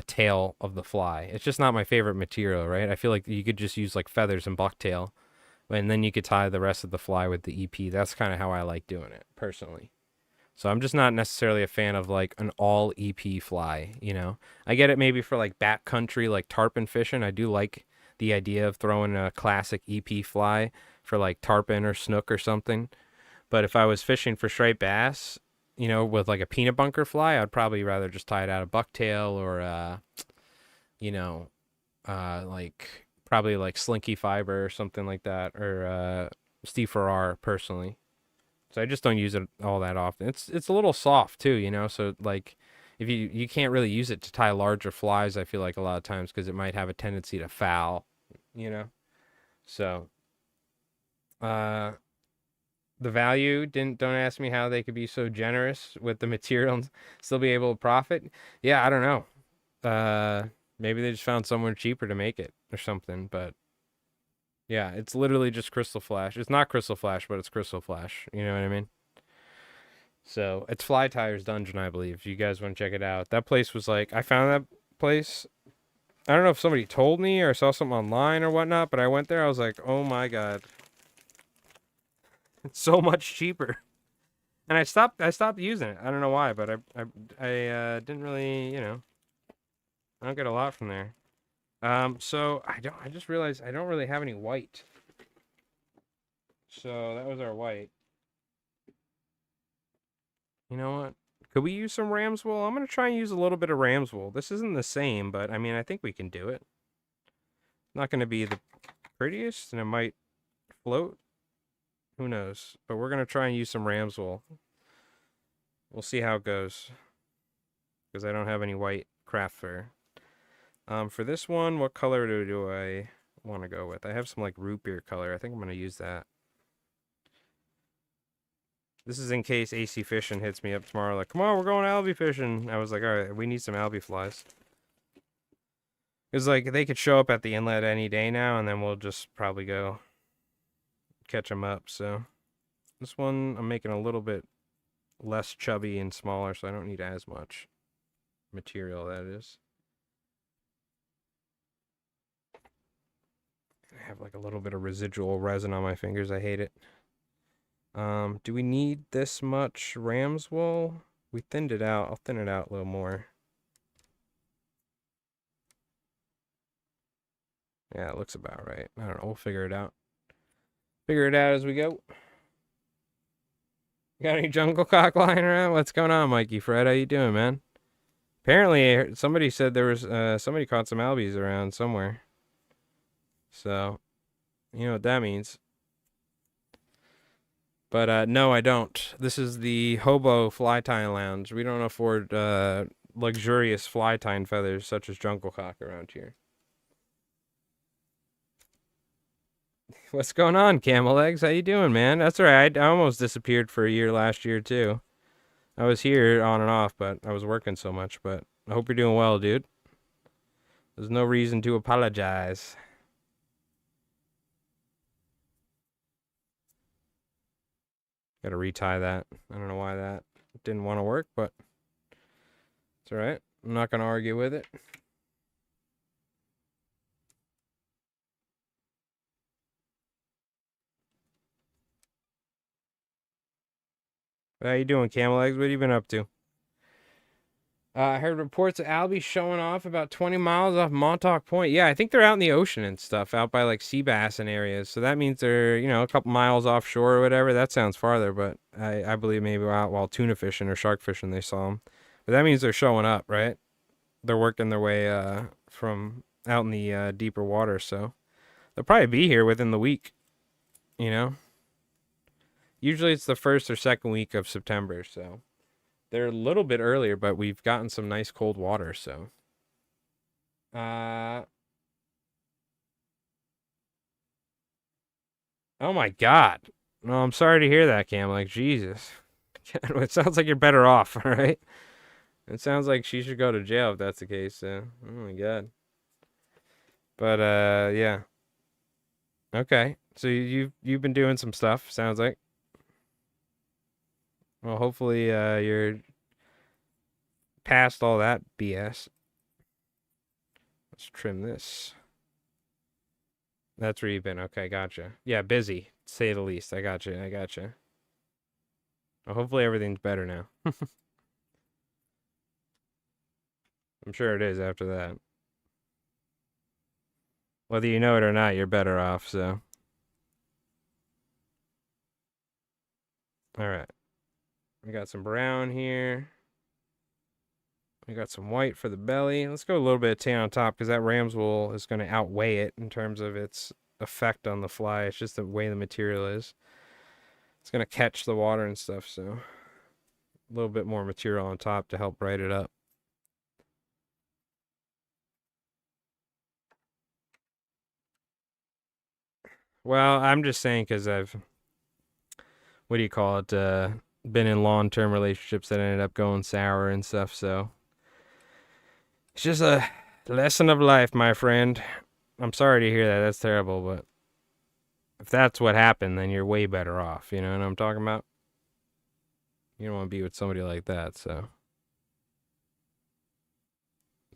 tail of the fly. It's just not my favorite material, right? I feel like you could just use like feathers and bucktail, and then you could tie the rest of the fly with the EP. That's kind of how I like doing it personally. So I'm just not necessarily a fan of like an all EP fly, you know. I get it maybe for like backcountry, like tarpon fishing. I do like the idea of throwing a classic EP fly for like tarpon or snook or something. But if I was fishing for striped bass, you know, with like a peanut bunker fly, I'd probably rather just tie it out of bucktail or, you know, like probably like slinky fiber or something like that, or Steve Farrar personally. So I just don't use it all that often. It's a little soft too, you know. So like, if you can't really use it to tie larger flies, I feel like a lot of times because it might have a tendency to foul, you know. So, the value don't ask me how they could be so generous with the material and still be able to profit. Yeah, I don't know. Maybe they just found somewhere cheaper to make it or something, but. Yeah, it's literally just Crystal Flash. It's not Crystal Flash, but it's Crystal Flash. You know what I mean? So it's Fly Tires Dungeon, I believe. If you guys want to check it out, that place was like I found that place. I don't know if somebody told me or saw something online or whatnot, but I went there. I was like, oh my god, it's so much cheaper. And I stopped using it. I don't know why, but I didn't really, you know, I don't get a lot from there. So I just realized I don't really have any white. So that was our white. You know what? Could we use some ram's wool? I'm going to try and use a little bit of ram's wool. This isn't the same, but I mean, I think we can do it. Not going to be the prettiest, and it might float. Who knows? But we're going to try and use some ram's wool. We'll see how it goes. Because I don't have any white craft fur. For this one, what color do I want to go with? I have some like root beer color. I think I'm going to use that. This is in case AC Fishing hits me up tomorrow like, come on, we're going Alby fishing. I was like, all right, we need some Alby flies. It's like they could show up at the inlet any day now, and then we'll just probably go catch them up. So this one I'm making a little bit less chubby and smaller, so I don't need as much material, that is. I have like a little bit of residual resin on my fingers. I hate it. Do we need this much ram's wool? We thinned it out. I'll thin it out a little more. Yeah, it looks about right. I don't know. We'll figure it out. Figure it out as we go. Got any jungle cock lying around? What's going on, Mikey Fred? How you doing, man? Apparently, somebody said there was somebody caught some albies around somewhere. So, you know what that means. But no, I don't. This is the Hobo Fly Tying Lounge. We don't afford luxurious fly tying feathers such as jungle cock around here. What's going on, Camel Legs? How you doing, man? That's all right. I almost disappeared for a year last year, too. I was here on and off, but I was working so much. But I hope you're doing well, dude. There's no reason to apologize. Gotta retie that. I don't know why that didn't want to work, but it's alright. I'm not gonna argue with it. How you doing, Camel Eggs? What have you been up to? I heard reports of Alby showing off about 20 miles off Montauk Point. Yeah, I think they're out in the ocean and stuff, out by like sea bass and areas. So that means they're, a couple miles offshore or whatever. That sounds farther, but I believe maybe out while tuna fishing or shark fishing they saw them. But that means they're showing up, right? They're working their way from out in the deeper water. So they'll probably be here within the week, you know? Usually it's the first or second week of September, so they're a little bit earlier, but we've gotten some nice cold water, so. Oh my God. No, I'm sorry to hear that, Cam. Like, Jesus. It sounds like you're better off, all right? It sounds like she should go to jail if that's the case. Oh my God. But yeah. Okay. So you've been doing some stuff, sounds like. Well, hopefully you're past all that BS. Let's trim this. That's where you've been. Okay, gotcha. Yeah, busy, to say the least. I gotcha. Well, hopefully everything's better now. I'm sure it is after that. Whether you know it or not, you're better off, so. Alright. We got some brown here. We got some white for the belly. Let's go a little bit of tan on top because that ram's wool is going to outweigh it in terms of its effect on the fly. It's just the way the material is. It's going to catch the water and stuff, so a little bit more material on top to help bright it up. Well, I'm just saying because I've, what do you call it, been in long-term relationships that ended up going sour and stuff, so it's just a lesson of life, my friend. I'm sorry to hear that. That's terrible, but if that's what happened, then you're way better off. You know what I'm talking about? You don't want to be with somebody like that, so.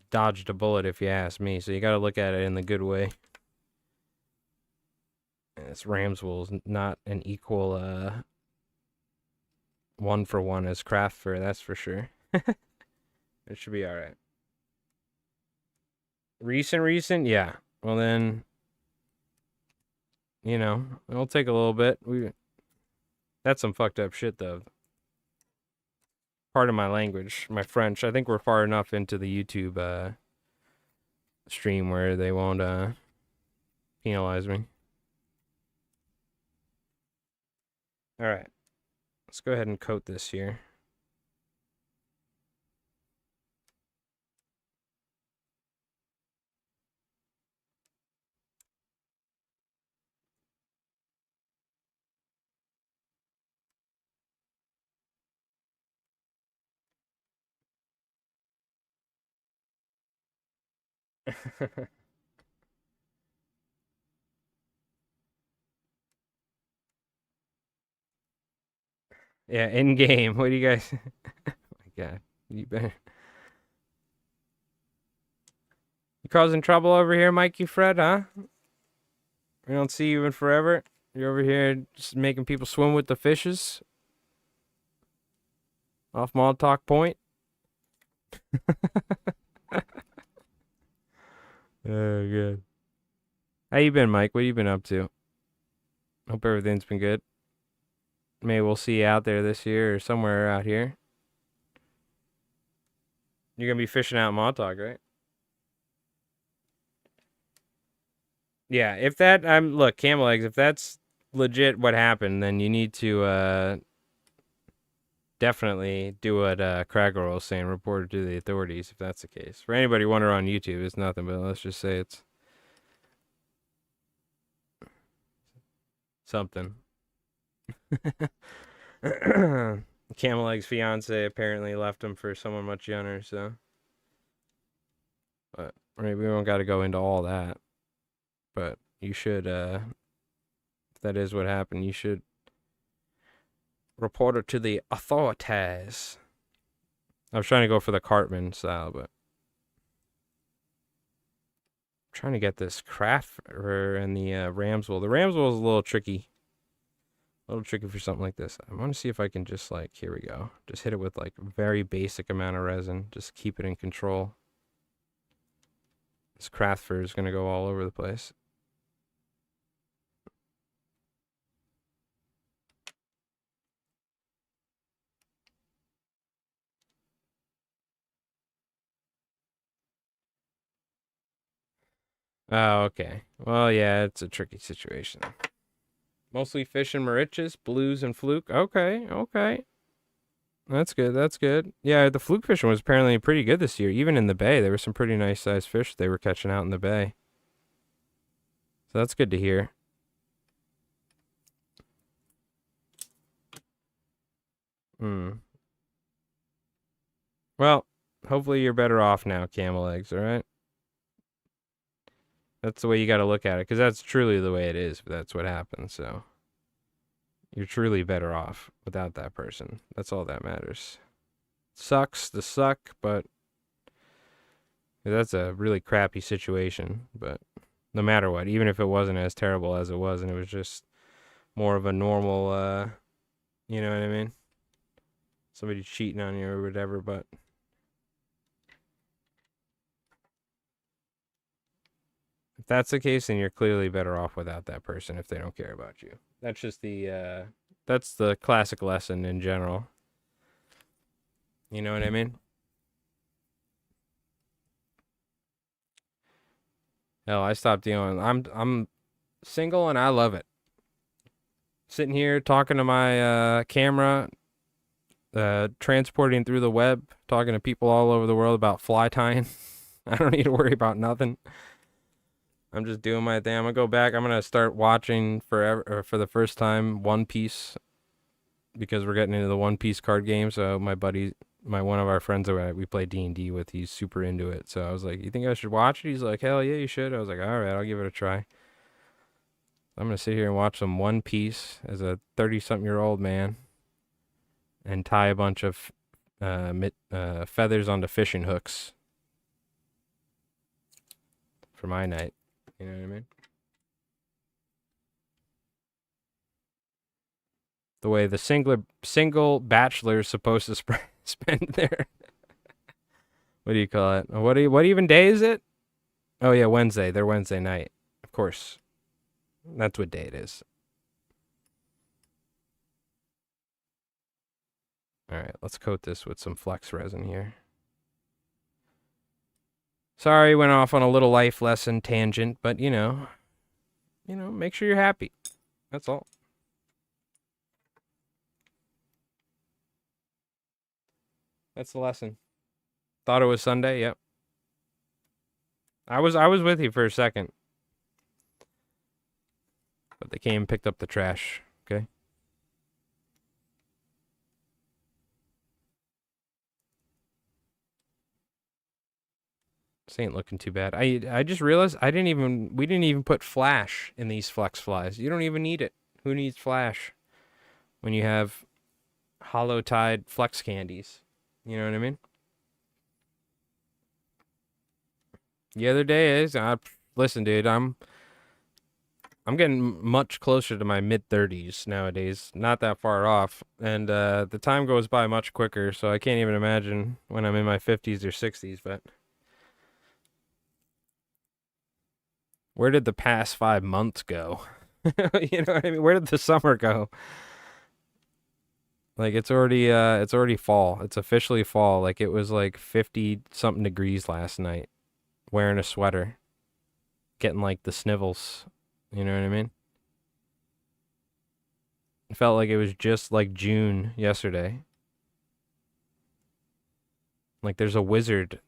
Dodged a bullet if you ask me, so you got to look at it in the good way. And this ram's wool is not an equal one for one as craft fur, that's for sure. It should be alright. Recent? Yeah. Well then, it'll take a little bit. That's some fucked up shit though. Part of my language, my French. I think we're far enough into the YouTube stream where they won't penalize me. Alright. Let's go ahead and coat this here. Yeah, in game. What do you guys? Oh my God, you better. You causing trouble over here, Mikey Fred? Huh? We don't see you in forever. You're over here just making people swim with the fishes off Montauk Point. Oh, good. How you been, Mike? What you been up to? Hope everything's been good. Maybe we'll see you out there this year or somewhere out here. You're gonna be fishing out in Montauk, right? Yeah, if that look, camel eggs, if that's legit what happened, then you need to definitely do what Craggle was saying, report it to the authorities if that's the case. For anybody wondering on YouTube, it's nothing, but let's just say it's something. Camel Egg's fiance apparently left him for someone much younger, so. But we don't got to go into all that. But you should, if that is what happened, you should Report her to the authorities. I was trying to go for the Cartman style, but I'm trying to get this Crafter and the Ramswell. The Ramswell is a little tricky. A little tricky for something like this. I want to see if I can just like, here we go. Just hit it with like very basic amount of resin. Just keep it in control. This craft fur is going to go all over the place. Oh, okay. Well, yeah, it's a tricky situation. Mostly fish and marichis, blues and fluke. Okay, okay. That's good, that's good. Yeah, the fluke fishing was apparently pretty good this year. Even in the bay, there were some pretty nice sized fish they were catching out in the bay. So that's good to hear. Well, hopefully you're better off now, camel eggs, alright? That's the way you gotta look at it, because that's truly the way it is, but that's what happens, so. You're truly better off without that person. That's all that matters. Sucks to suck, but that's a really crappy situation. But no matter what, even if it wasn't as terrible as it was, and it was just more of a normal, you know what I mean? Somebody cheating on you or whatever, but if that's the case, then you're clearly better off without that person if they don't care about you. That's just that's the classic lesson in general. You know what I mean? Hell, I stopped dealing. I'm single and I love it. Sitting here talking to my camera, transporting through the web, talking to people all over the world about fly tying. I don't need to worry about nothing. I'm just doing my thing. I'm gonna go back. I'm gonna start watching for the first time One Piece, because we're getting into the One Piece card game. So my buddy, one of our friends that we play D&D with, he's super into it. So I was like, "You think I should watch it?" He's like, "Hell yeah, you should." I was like, "All right, I'll give it a try." I'm gonna sit here and watch some One Piece as a 30-something-year-old man, and tie a bunch of feathers onto fishing hooks for my night. You know what I mean? The way the single bachelor is supposed to spend their what do you call it? What even day is it? Oh yeah, Wednesday. They're Wednesday night. Of course. That's what day it is. All right, let's coat this with some flex resin here. Sorry, went off on a little life lesson tangent, but you know, make sure you're happy. That's all. That's the lesson. Thought it was Sunday. Yep. I was with you for a second, but they came and picked up the trash. Okay. This ain't looking too bad. I just realized we didn't even put flash in these flex flies. You don't even need it. Who needs flash when you have hollow tied flex candies? You know what I mean? The other day is listen, dude, I'm getting much closer to my mid-30s nowadays. Not that far off, and the time goes by much quicker. So I can't even imagine when I'm in my 50s or 60s. But where did the past 5 months go? You know what I mean? Where did the summer go? Like it's already fall. It's officially fall. Like it was like 50 something degrees last night. Wearing a sweater. Getting like the snivels. You know what I mean? It felt like it was just like June yesterday. Like there's a wizard,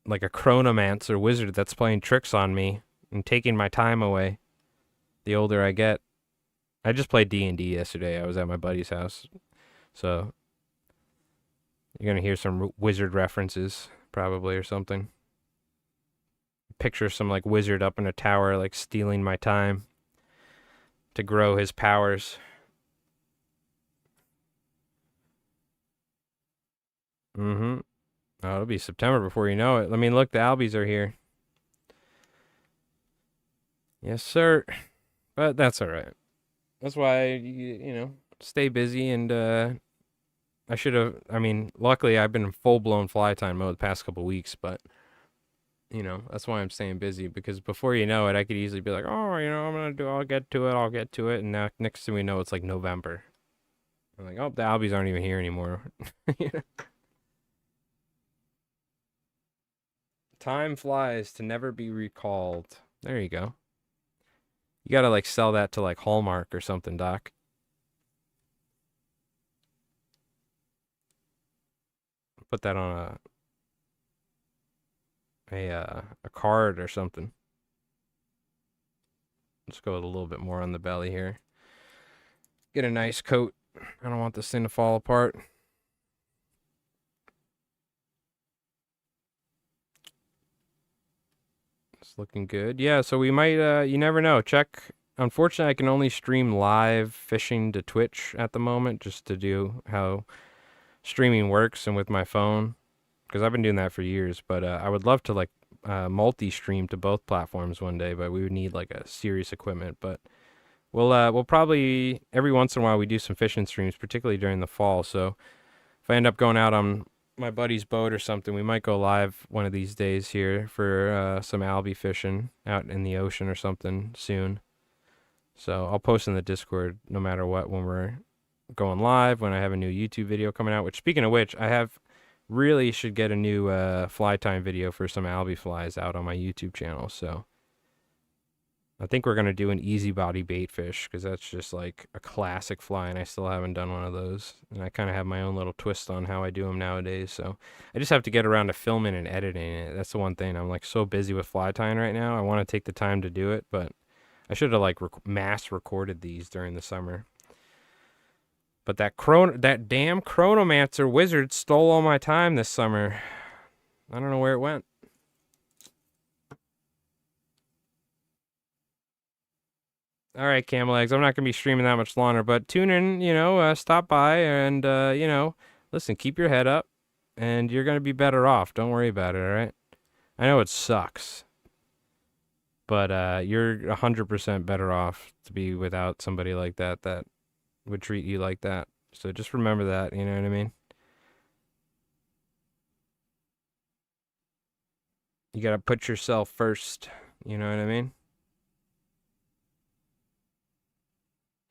like a chronomancer wizard that's playing tricks on me and taking my time away. The older I get. I just played D&D yesterday. I was at my buddy's house. So you're going to hear some wizard references probably or something. Picture some like wizard up in a tower like stealing my time to grow his powers. Mm-hmm. Oh, it'll be September before you know it. I mean, look, the Albies are here. Yes, sir. But that's all right. That's why stay busy and I should have. I mean, luckily I've been in full blown fly time mode the past couple weeks, but that's why I'm staying busy because before you know it, I could easily be like, oh, I'll get to it, and now next thing we know, it's like November. I'm like, oh, the Albies aren't even here anymore. Time flies to never be recalled. There you go. You gotta like sell that to like Hallmark or something, Doc. Put that on a card or something. Let's go with a little bit more on the belly here. Get a nice coat. I don't want this thing to fall apart. It's looking good. Yeah, so we might, you never know. Check. Unfortunately, I can only stream live fishing to Twitch at the moment just to do how streaming works and with my phone because I've been doing that for years. But I would love to like multi-stream to both platforms one day, but we would need like a serious equipment. But we'll probably every once in a while we do some fishing streams, particularly during the fall. So if I end up going out on my buddy's boat or something, we might go live one of these days here for some Alby fishing out in the ocean or something soon. So I'll post in the Discord no matter what when we're going live, when I have a new YouTube video coming out. Which, speaking of which, I have really should get a new fly time video for some Alby flies out on my YouTube channel. So I think we're gonna do an easy body baitfish because that's just like a classic fly, and I still haven't done one of those. And I kind of have my own little twist on how I do them nowadays. So I just have to get around to filming and editing it. That's the one thing. I'm like so busy with fly tying right now. I want to take the time to do it, but I should have like mass recorded these during the summer. But that damn chronomancer wizard stole all my time this summer. I don't know where it went. All right, Camel Eggs. I'm not gonna be streaming that much longer, but tune in. Stop by and listen. Keep your head up, and you're gonna be better off. Don't worry about it. All right. I know it sucks, but you're 100% better off to be without somebody like that that would treat you like that. So just remember that. You know what I mean? You gotta put yourself first. You know what I mean?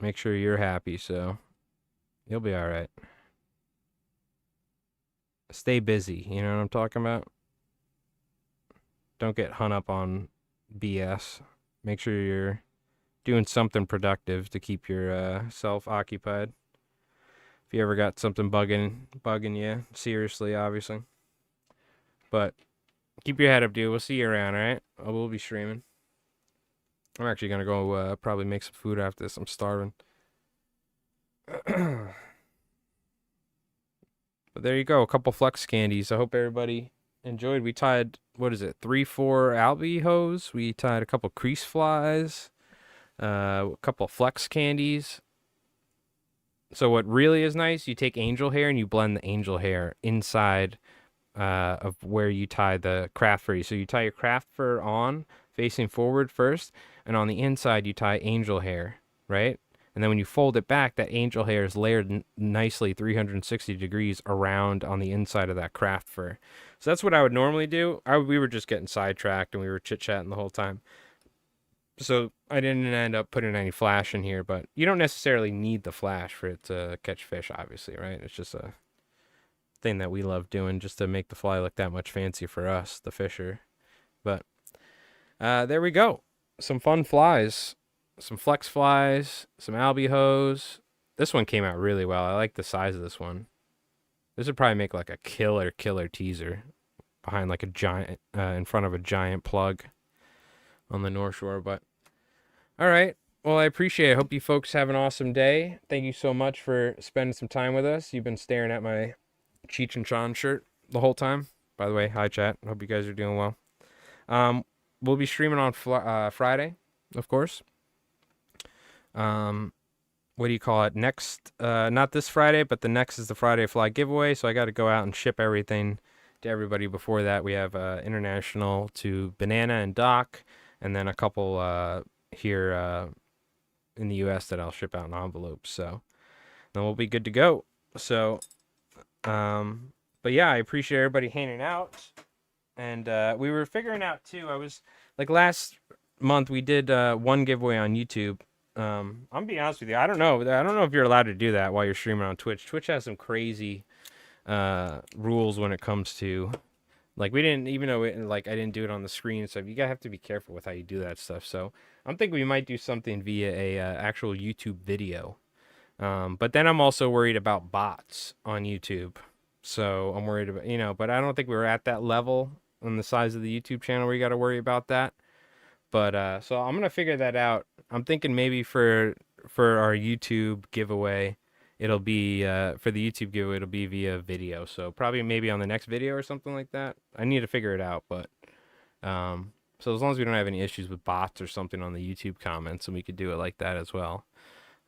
Make sure you're happy, so you'll be all right. Stay busy, you know what I'm talking about? Don't get hung up on BS. Make sure you're doing something productive to keep your self occupied. If you ever got something bugging you, seriously, obviously. But keep your head up, dude. We'll see you around, all right? We'll be streaming. I'm actually gonna go probably make some food after this. I'm starving. But there you go, a couple flex candies. I hope everybody enjoyed. We tied, what is it, 3-4 Alby hose. We tied a couple crease flies, a couple flex candies. So what really is nice, you take angel hair and you blend the angel hair inside of where you tie the craft fur. So you tie your craft fur on, facing forward first, and on the inside you tie angel hair, right? And then when you fold it back, that angel hair is layered nicely 360 degrees around on the inside of that craft fur. So that's what I would normally do. We were just getting sidetracked and we were chit-chatting the whole time. So I didn't end up putting any flash in here, but you don't necessarily need the flash for it to catch fish, obviously, right? It's just a thing that we love doing just to make the fly look that much fancy for us, the fisher. But there we go. Some fun flies. Some flex flies, some Alby hose. This one came out really well. I like the size of this one. This would probably make like a killer teaser behind like a giant, in front of a giant plug on the North Shore. But all right. Well, I appreciate it. Hope you folks have an awesome day. Thank you so much for spending some time with us. You've been staring at my Cheech and Chong shirt the whole time. By the way, hi chat. Hope you guys are doing well. We'll be streaming on Friday, of course. what do you call it? Next, not this Friday, but the next is the Friday fly giveaway. So I got to go out and ship everything to everybody before that. We have international to Banana and Doc, and then a couple here in the U.S. that I'll ship out in envelopes. So then we'll be good to go. So, but yeah, I appreciate everybody hanging out. And we were figuring out too. I was like last month we did one giveaway on YouTube. I'm gonna be honest with you. I don't know. I don't know if you're allowed to do that while you're streaming on Twitch. Twitch has some crazy rules when it comes to like we didn't even know it. Like I didn't do it on the screen, so you gotta have to be careful with how you do that stuff. So I'm thinking we might do something via a actual YouTube video. But then I'm also worried about bots on YouTube. So I'm worried about but I don't think we were at that level on the size of the YouTube channel where you got to worry about that. But so I'm gonna figure that out. I'm thinking maybe for our YouTube giveaway, it'll be for the YouTube giveaway it'll be via video. So probably maybe on the next video or something like that. I need to figure it out, but so as long as we don't have any issues with bots or something on the YouTube comments, and we could do it like that as well.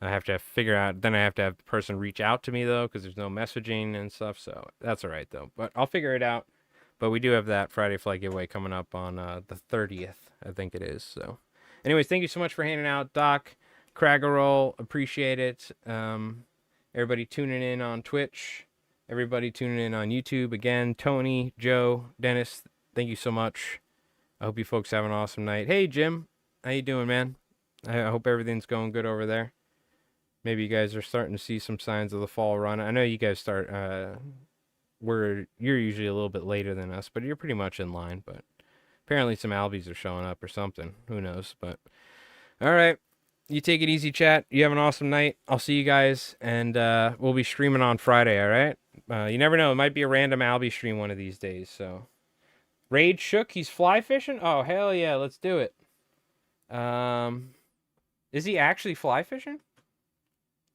I have to figure out. Then I have to have the person reach out to me though, because there's no messaging and stuff. So that's all right though. But I'll figure it out. But we do have that Friday flight giveaway coming up on the 30th, I think it is. So, anyways, thank you so much for hanging out, Doc, Craggerroll. Appreciate it. Everybody tuning in on Twitch. Everybody tuning in on YouTube. Again, Tony, Joe, Dennis, thank you so much. I hope you folks have an awesome night. Hey, Jim. How you doing, man? I hope everything's going good over there. Maybe you guys are starting to see some signs of the fall run. I know you guys start, you're usually a little bit later than us, but you're pretty much in line. But apparently some Albies are showing up or something. Who knows? But all right. You take it easy, chat. You have an awesome night. I'll see you guys, and we'll be streaming on Friday, all right? You never know. It might be a random Alby stream one of these days, so. Raid Shook, he's fly fishing? Oh, hell yeah, let's do it. Is he actually fly fishing?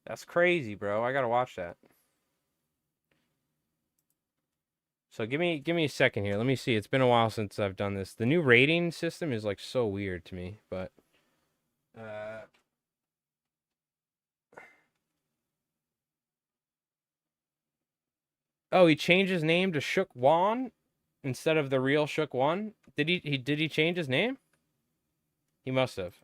That's crazy, bro. I gotta watch that. So give me a second here. Let me see. It's been a while since I've done this. The new rating system is like so weird to me, but oh, he changed his name to Shook Wan instead of the real Shook One. Did he change his name? He must have.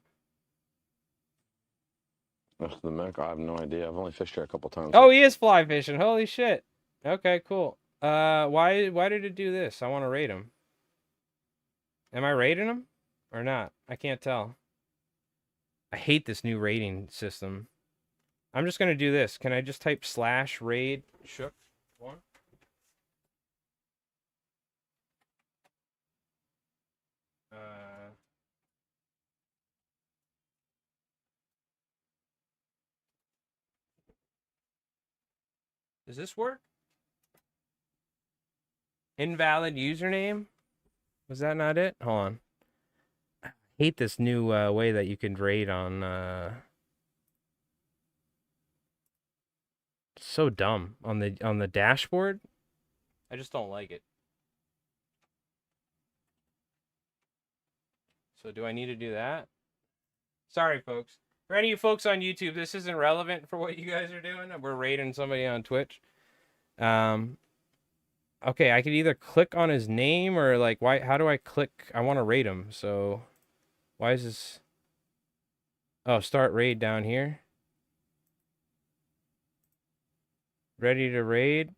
The Mac, I have no idea. I've only fished here a couple times. Oh, he is fly fishing. Holy shit. Okay, cool. Why did it do this? I want to rate him. Am I rating him or not? I can't tell. I hate this new rating system. I'm just gonna do this. Can I just type /raid Shook One? Does this work? Invalid username? Was that not it? Hold on. I hate this new way that you can rate on so dumb on the dashboard. I just don't like it. So do I need to do that? Sorry, folks. For any of you folks on YouTube, this isn't relevant for what you guys are doing. We're rating somebody on Twitch. Okay, I could either click on his name or like how do I click? I want to rate him. So why is this? Oh, start raid down here. Ready to raid.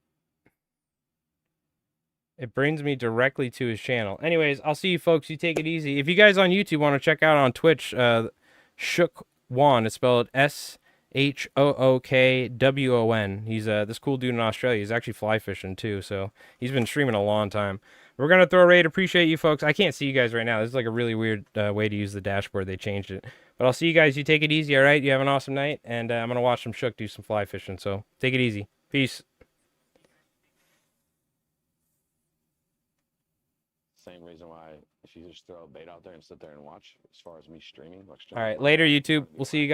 It brings me directly to his channel. Anyways, I'll see you folks. You take it easy. If you guys on YouTube want to check out on Twitch, Shook Wan. It's spelled SHOOKWON. He's this cool dude in Australia. He's actually fly fishing too, so he's been streaming a long time. We're gonna throw a raid. Appreciate you folks. I can't see you guys right now. This is like a really weird way to use the dashboard. They changed it, but I'll see you guys. You take it easy. All right. You have an awesome night, and I'm gonna watch some Shook do some fly fishing. So take it easy. Peace. Same reason why if you just throw a bait out there and sit there and watch, as far as me streaming. All right. Later, YouTube. We'll see you guys.